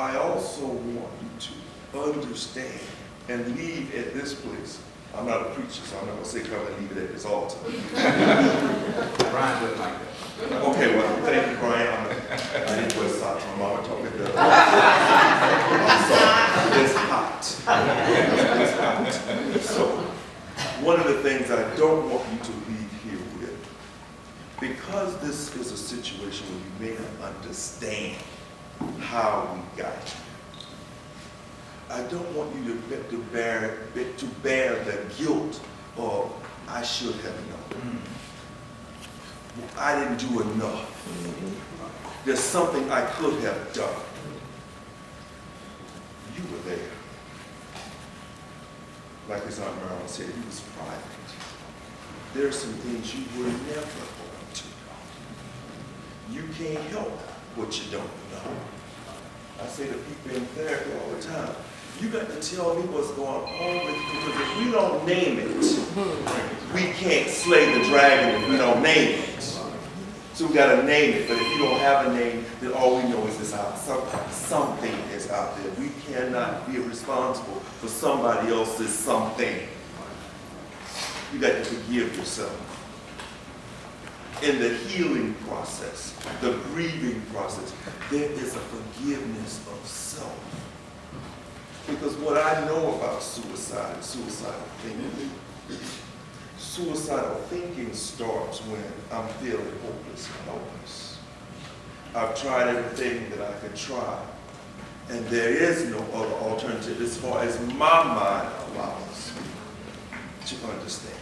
I also want you to understand and leave at this place. I'm not a preacher, so I'm not going to say come and leave it at this altar. Bryan doesn't like that. Okay, well, thank you, Bryan. I didn't wear socks. My mama told me that. I'm sorry. It's hot. It's hot. So, one of the things I don't want you to leave here with, because this is a situation where you may not understand how we got here, I don't want you to bear the guilt of, I should have known. I didn't do enough. There's something I could have done. You were there. Like his Aunt Marilyn said, he was private. There are some things you were never going to know. You can't help what you don't know. I say to people in therapy all the time, you got to tell me what's going on with you, because if we don't name it, we can't slay the dragon if we don't name it. So we got to name it, but if you don't have a name, then all we know is it's out. Something is out there. We cannot be responsible for somebody else's something. You got to forgive yourself. In the healing process, the grieving process, there is a forgiveness of self. Because what I know about suicide and suicidal thinking starts when I'm feeling hopeless and helpless. I've tried everything that I could try, and there is no other alternative as far as my mind allows me to understand.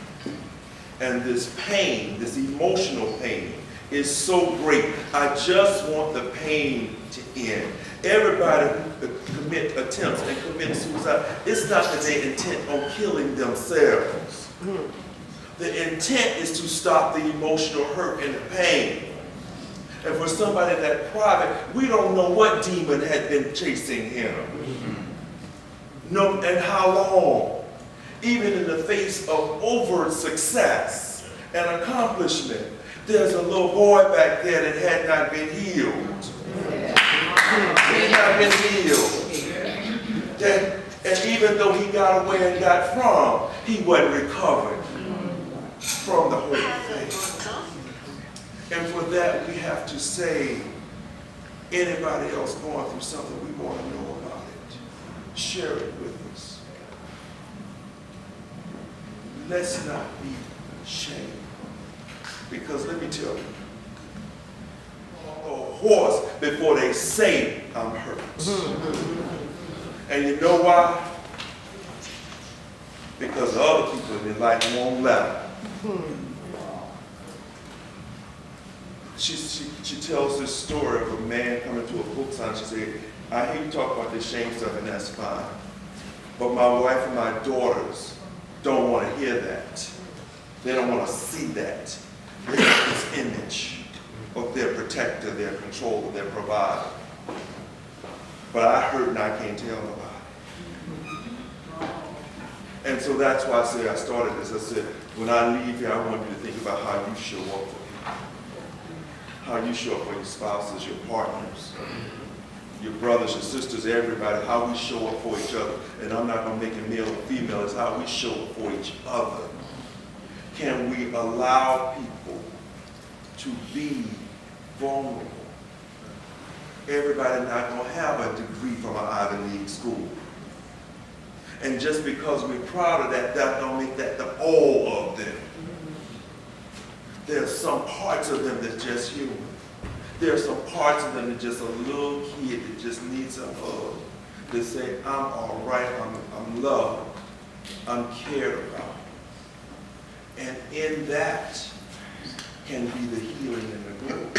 And this pain, this emotional pain, is so great. I just want the pain to end. Everybody who attempts and commits suicide, it's not that they intend on killing themselves. The intent is to stop the emotional hurt and the pain. And for somebody that private, we don't know what demon had been chasing him. No, and how long. Even in the face of overt success and accomplishment, there's a little boy back there that had not been healed. He had not been healed. And even though he got away and got from, he wasn't recovered from the whole thing. And for that, we have to say, anybody else going through something, we want to know about it. Share it with us. Let's not be ashamed. Because let me tell you, a horse before they say I'm hurt. And you know why? Because the other people in their life won't let them. She tells this story of a man coming to a book sign. She said, I hear you talk about this shame stuff, and that's fine. But my wife and my daughters don't want to hear that. They don't want to see that. They have this image of their protector, their controller, their provider. But I heard and I can't tell nobody. And so that's why I started this. I said, when I leave here, I want you to think about how you show up for people. How you show up for your spouses, your partners, your brothers, your sisters, everybody, how we show up for each other. And I'm not going to make it male or female, it's how we show up for each other. Can we allow people to be vulnerable? Everybody not going to have a degree from an Ivy League school. And just because we're proud of that, that don't make that the all of them. There's some parts of them that's just human. There's some parts of them that just a little kid that just needs a hug. To say, I'm all right, I'm loved, I'm cared about. And in that can be the healing and the growth.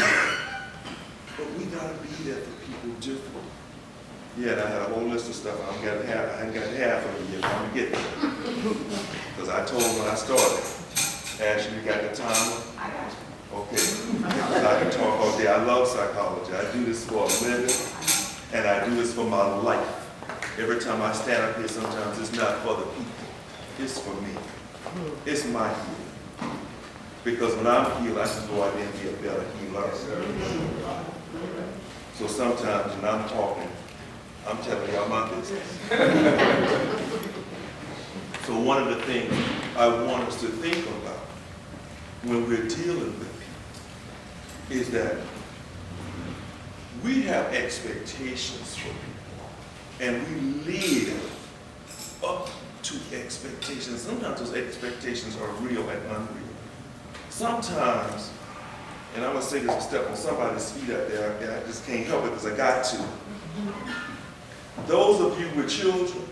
gotta be there for people different. Yeah, and I had a whole list of stuff. I ain't got half of it yet. I'm gonna get there. Because I told them when I started, Ashley, you got the timer? I got you. Okay. Because I can talk all day. I love psychology. I do this for a living, and I do this for my life. Every time I stand up here, sometimes it's not for the people. It's for me. It's my healing. Because when I'm healed, I can go out there and be a better healer. So sometimes when I'm talking, I'm telling y'all my business. So one of the things I want us to think about when we're dealing with people is that we have expectations for people, and we live up to expectations. Sometimes those expectations are real and unreal. Sometimes, and I'm gonna say this, a step on somebody's feet out there, I just can't help it because I got to. Those of you with children,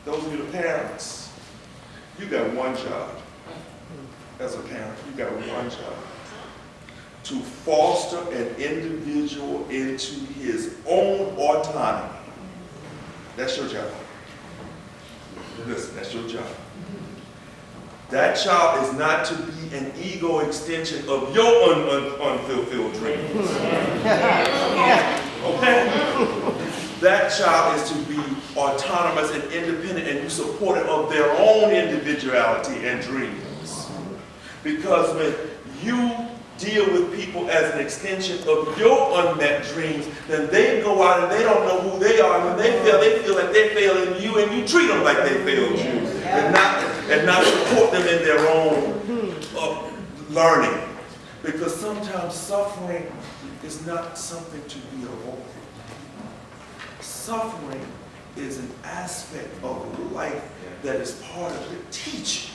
those of you the parents, you got one job. As a parent, you got one job. To foster an individual into his own autonomy. That's your job. Listen, that's your job. That child is not to be an ego extension of your unfulfilled dreams. Okay? That child is to be autonomous and independent, and you support it of their own individuality and dreams. Because when you deal with people as an extension of your unmet dreams, then they go out and they don't know who they are. And when they feel like they're failing you, and you treat them like they failed you, and not support them in their own learning. Because sometimes suffering is not something to be avoided. Suffering is an aspect of life that is part of the teaching.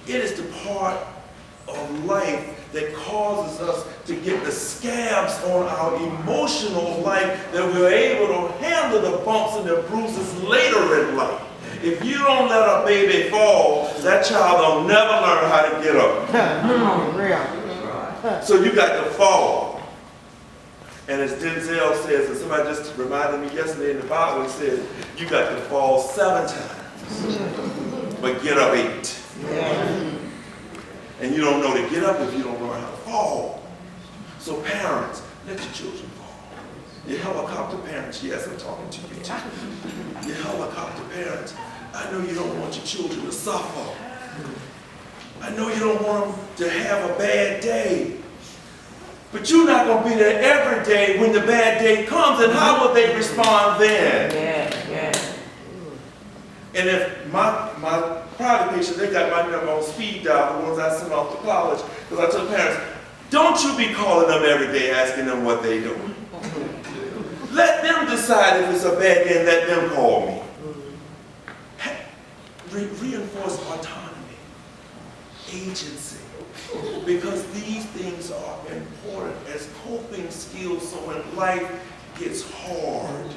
It is the part of life that causes us to get the scabs on our emotional life, that we're able to handle the bumps and the bruises later in life. If you don't let a baby fall, that child will never learn how to get up. So you got to fall. And as Denzel says, and somebody just reminded me yesterday in the Bible, it says, you got to fall 7 times, but get up 8. And you don't know to get up if you don't learn how to fall. So parents, let your children fall. Your helicopter parents, yes, I'm talking to you too. Your helicopter parents, I know you don't want your children to suffer. I know you don't want them to have a bad day. But you're not going to be there every day when the bad day comes, and how will they respond then? And if my private patients, they got my number on speed dial, the ones I sent off to college, because I told parents, don't you be calling them every day asking them what they doing. Let them decide if it's a bad day and let them call me. Reinforce autonomy, agency, because these things are important as coping skills so when life gets hard.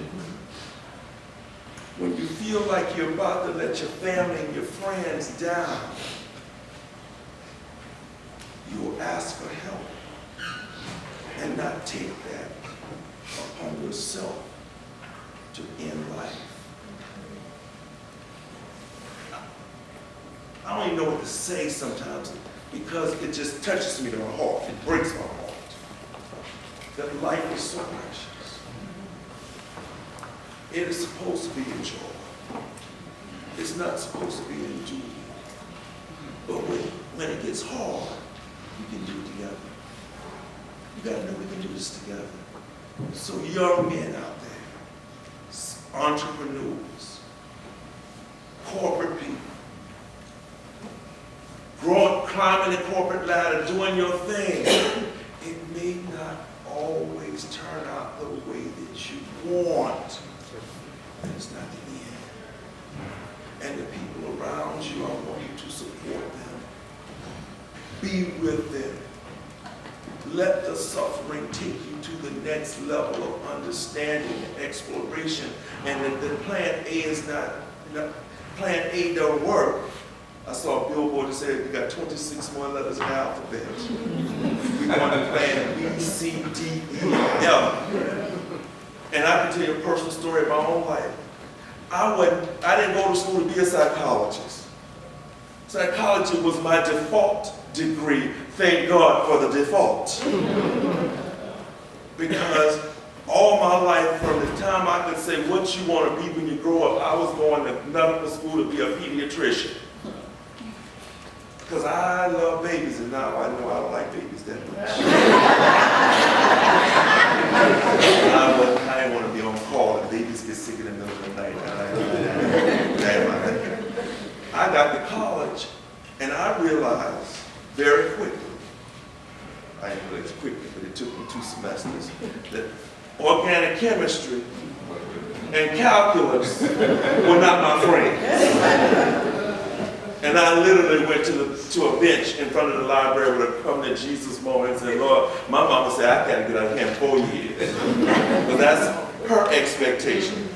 When you feel like you're about to let your family and your friends down, you will ask for help and not take that upon yourself to end life. I don't even know what to say sometimes because it just touches me to my heart. It breaks my heart. That life is so precious. It is supposed to be enjoyed. It's not supposed to be endured. But when it gets hard, you can do it together. You gotta know we can do this together. So young men out there, entrepreneurs, corporate people, climbing the corporate ladder, doing your thing, it may not always turn out the way that you want. And it's not the end. And the people around you, I want you to support them. Be with them. Let the suffering take you to the next level of understanding and exploration. And if the plan A is plan A don't work, I saw a billboard that said we got 26 more letters in the alphabet. We want to plan B, C, D, E, F. And I can tell you a personal story of my own life. I didn't go to school to be a psychologist. Psychology was my default degree. Thank God for the default. Because all my life, from the time I could say what you want to be when you grow up, I was going to medical school to be a pediatrician. Because I love babies, and now I know I don't like babies that much. I didn't want to be on call, and babies get sick in the middle of the night. I got to college, and I realized very quickly, I didn't realize quickly, but it took me 2 semesters, that organic chemistry and calculus were not my friends. And I literally went to a bench in front of the library with a covenant Jesus moment and said, Lord, my mama said I gotta get out of here in 4 years. But that's her expectation.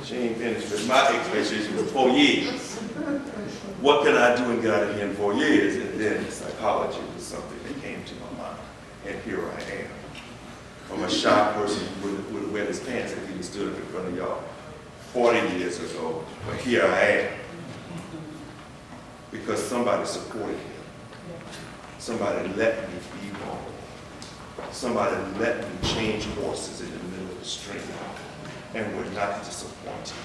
She ain't finished, but my expectation was 4 years. What can I do and get out of here in 4 years? And then psychology was something that came to my mind. And here I am. I'm a shy person who would have wear his pants if he stood up in front of y'all 40 years ago. But here I am. Because somebody supported him. Somebody let me be wrong. Somebody let me change horses in the middle of the stream and were not disappointed.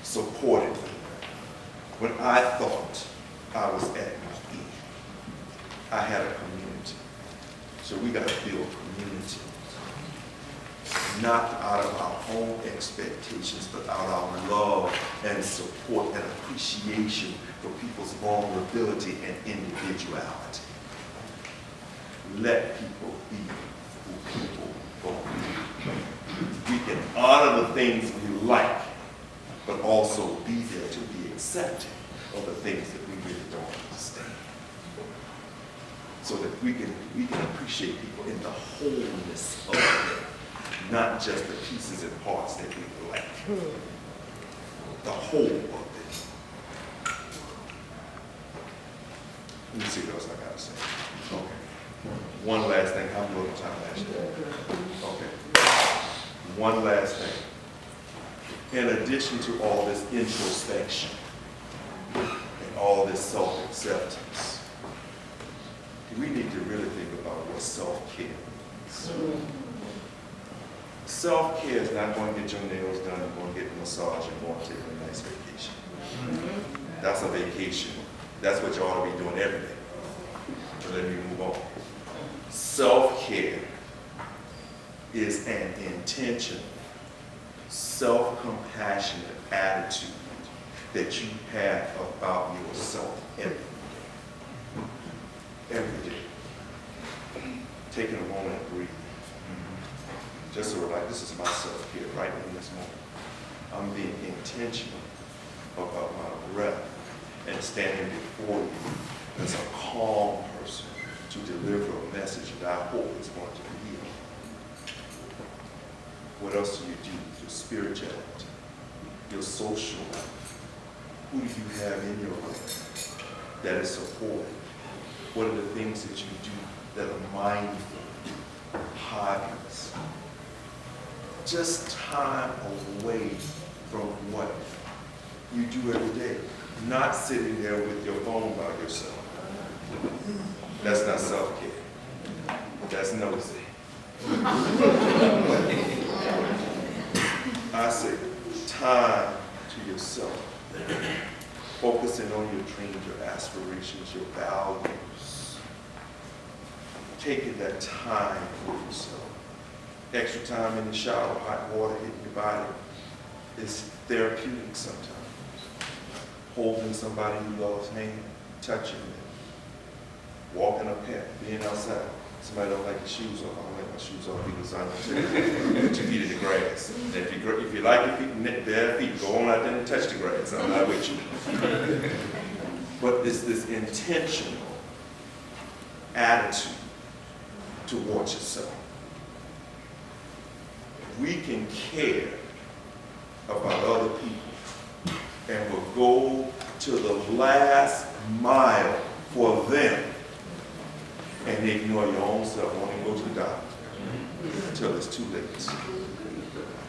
Supported me when I thought I was at my peak. I had a community. So we got to build community. Not out of our own expectations, but out of our love and support and appreciation for people's vulnerability and individuality. Let people be who people are. We can honor the things we like, but also be there to be accepting of the things that we really don't understand. So that we can appreciate people in the wholeness of them. Not just the pieces and parts that we like. The whole of it. Let me see what else I gotta say. Okay. One last thing. How little time last year? Okay. One last thing. In addition to all this introspection and all this self-acceptance, we need to really think about what self-care is. Self-care is not going to get your nails done, you're going to get a massage, and going to take a nice vacation. That's a vacation. That's what you ought to be doing every day. But let me move on. Self-care is an intentional, self-compassionate attitude that you have about yourself every day. Taking a moment and breathing. Just sort of like, this is my self-care right in this moment. I'm being intentional about my breath and standing before you as a calm person to deliver a message that I hope is going to be healed. What else do you do? Your spirituality, your social life. Who do you have in your life that is supportive? What are the things that you do that are mindful, hobbies? Just time away from what you do every day. Not sitting there with your phone by yourself. That's not self-care. That's nosy. I say time to yourself. Focusing on your dreams, your aspirations, your values. Taking that time for yourself. Extra time in the shower, hot water hitting your body is therapeutic sometimes. Holding somebody you love's hand, touching them, walking a path, being outside. Somebody don't like your shoes off. I don't like my shoes off because I don't put your feet in the grass. And if you like your feet, bare feet, go on out there and touch the grass. I'm not with you. But it's this intentional attitude towards yourself. We can care about other people and will go to the last mile for them and ignore your own self, won't even go to the doctor until it's too late.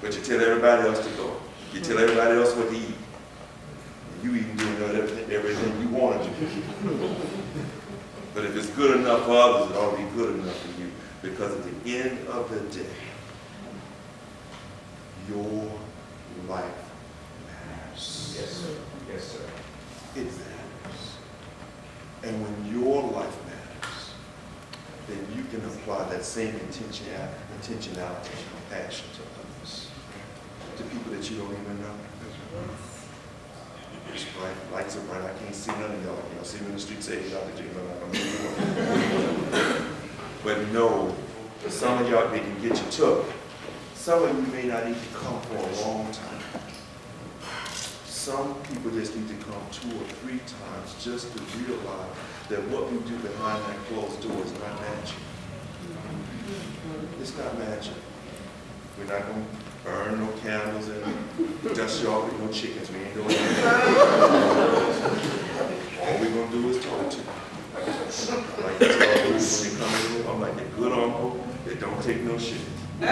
But you tell everybody else to go. You tell everybody else what to eat. You even doing everything you want to do. But if it's good enough for others, it ought to be good enough for you. Because at the end of the day, your life matters. Yes, sir. Yes, sir. It matters. And when your life matters, then you can apply that same intentionality and compassion to others, to people that you don't even know. It's bright, lights are bright, I can't see none of y'all. Y'all see me in the street saying, Dr. Jim, I'm not gonna move on. But know, for some of y'all, they can get you took. Some of you may not need to come for a long time. Some people just need to come 2 or 3 times just to realize that what we do behind that closed door is not magic. It's not magic. We're not going to burn no candles and dust y'all with no chickens. We ain't doing that. All we're going to do is talk to you. I like to tell people when they come in the room, I'm like a good uncle that don't take no shit. I'm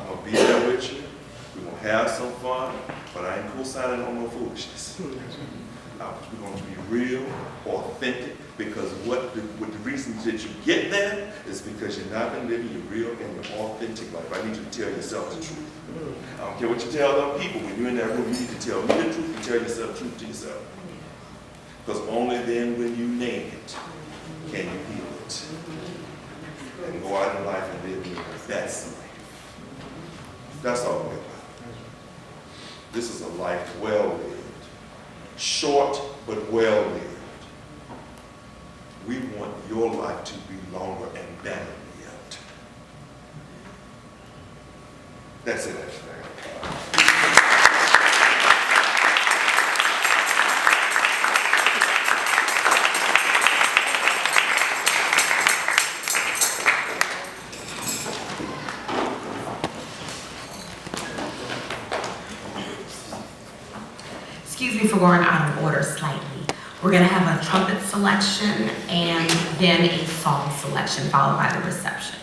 going to be there with you. We're going to have some fun, but I ain't co-signing on no foolishness. We're going to be real, authentic, because what the reasons that you get there is because you're not been living your real and your authentic life. I need you to tell yourself the truth. I don't care what you tell other people. When you're in that room, you need to tell me the truth and tell yourself the truth to yourself. Because only then when you name it, can you heal it. And go out in life and live your best life. That's all we're about. This is a life well lived. Short, but well lived. We want your life to be longer and better lived. That's it. Excuse me for going out of order slightly. We're going to have a trumpet selection and then a song selection followed by the reception.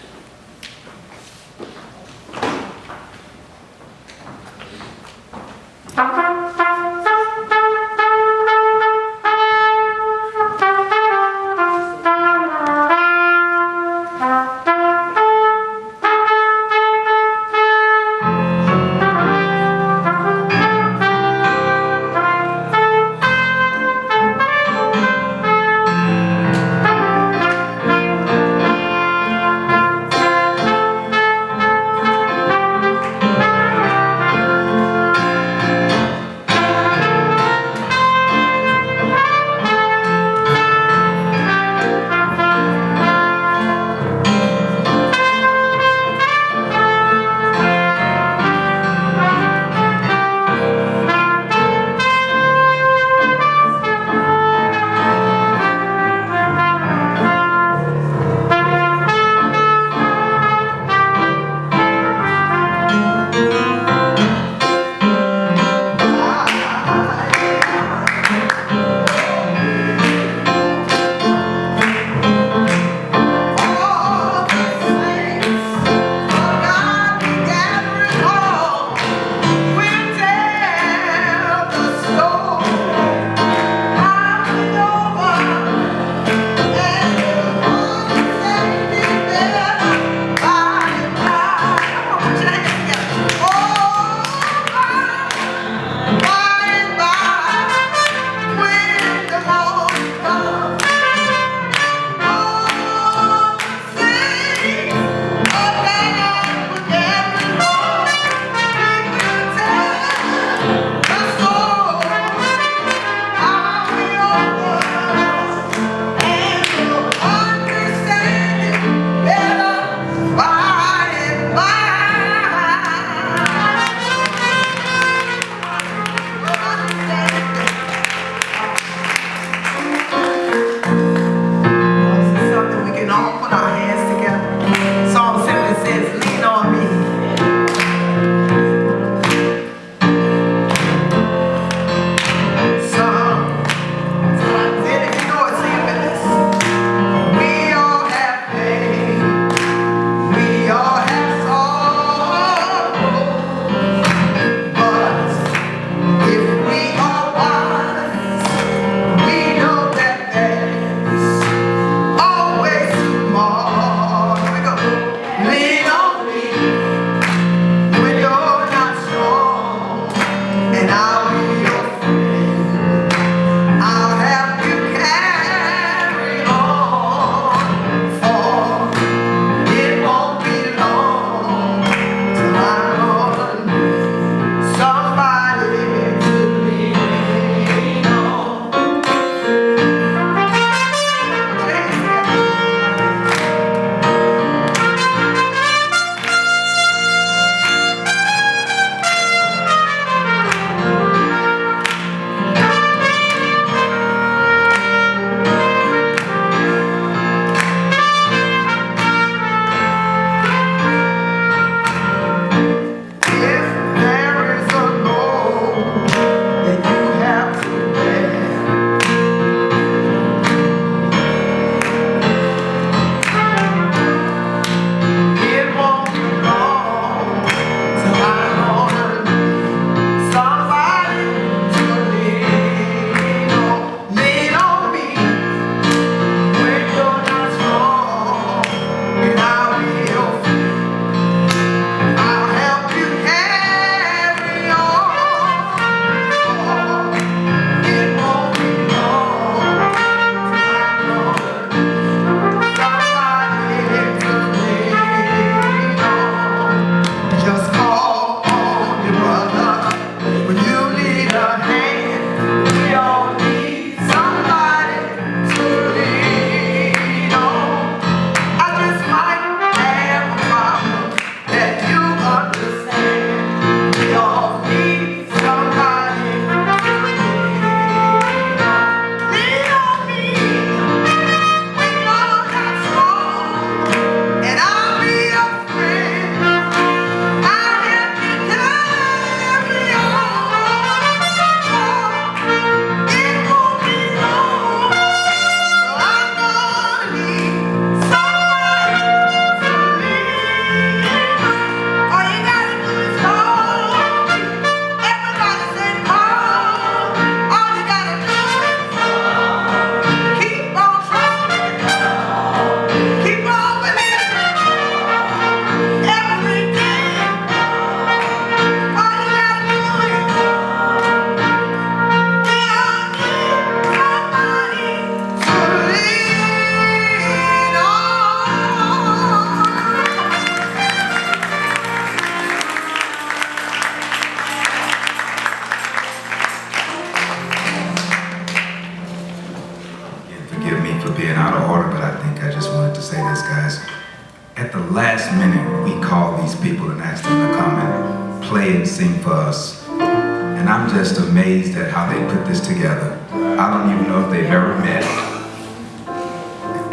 at the last minute, we called these people and asked them to come and play and sing for us. And I'm just amazed at how they put this together. I don't even know if they've ever met.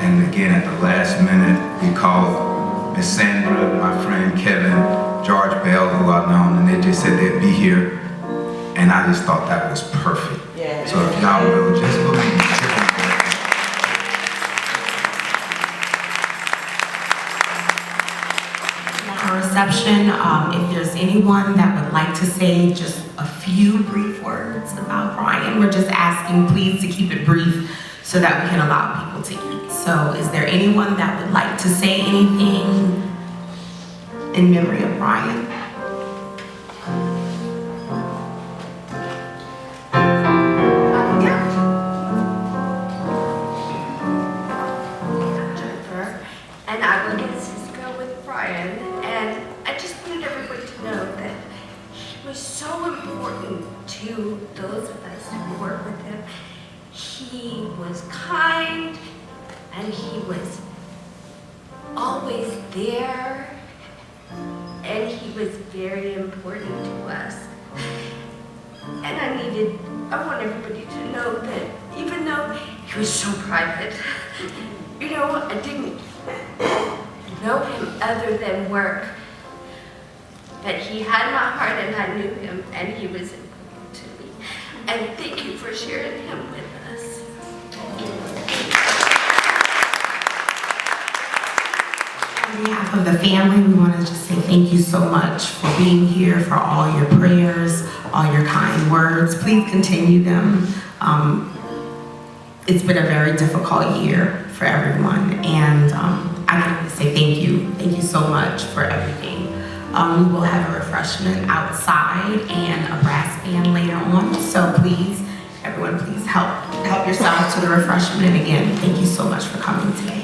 And again, at the last minute, we called Miss Sandra, my friend Kevin, George Bell, who I've known, and they just said they'd be here. And I just thought that was perfect. Yeah. So if y'all will, just believe. Our reception, if there's anyone that would like to say just a few brief words about Bryan, we're just asking please to keep it brief so that we can allow people to eat. So is there anyone that would like to say anything in memory of Bryan? And I work at Cisco with Bryan, and I just wanted everybody to know that he was so important to those of us who work with him. He was kind, and he was always there, and he was very important to us. And I want everybody to know that even though he was so private, you know, I didn't know him other than work, but he had my heart and I knew him and he was important to me. And thank you for sharing him with us. On behalf of the family, we want to just say thank you so much for being here, for all your prayers, all your kind words. Please continue them. It's been a very difficult year for everyone, and I want to say thank you. Thank you so much for everything. We will have a refreshment outside and a brass band later on, so please, everyone, please help yourself to the refreshment. And again, thank you so much for coming today.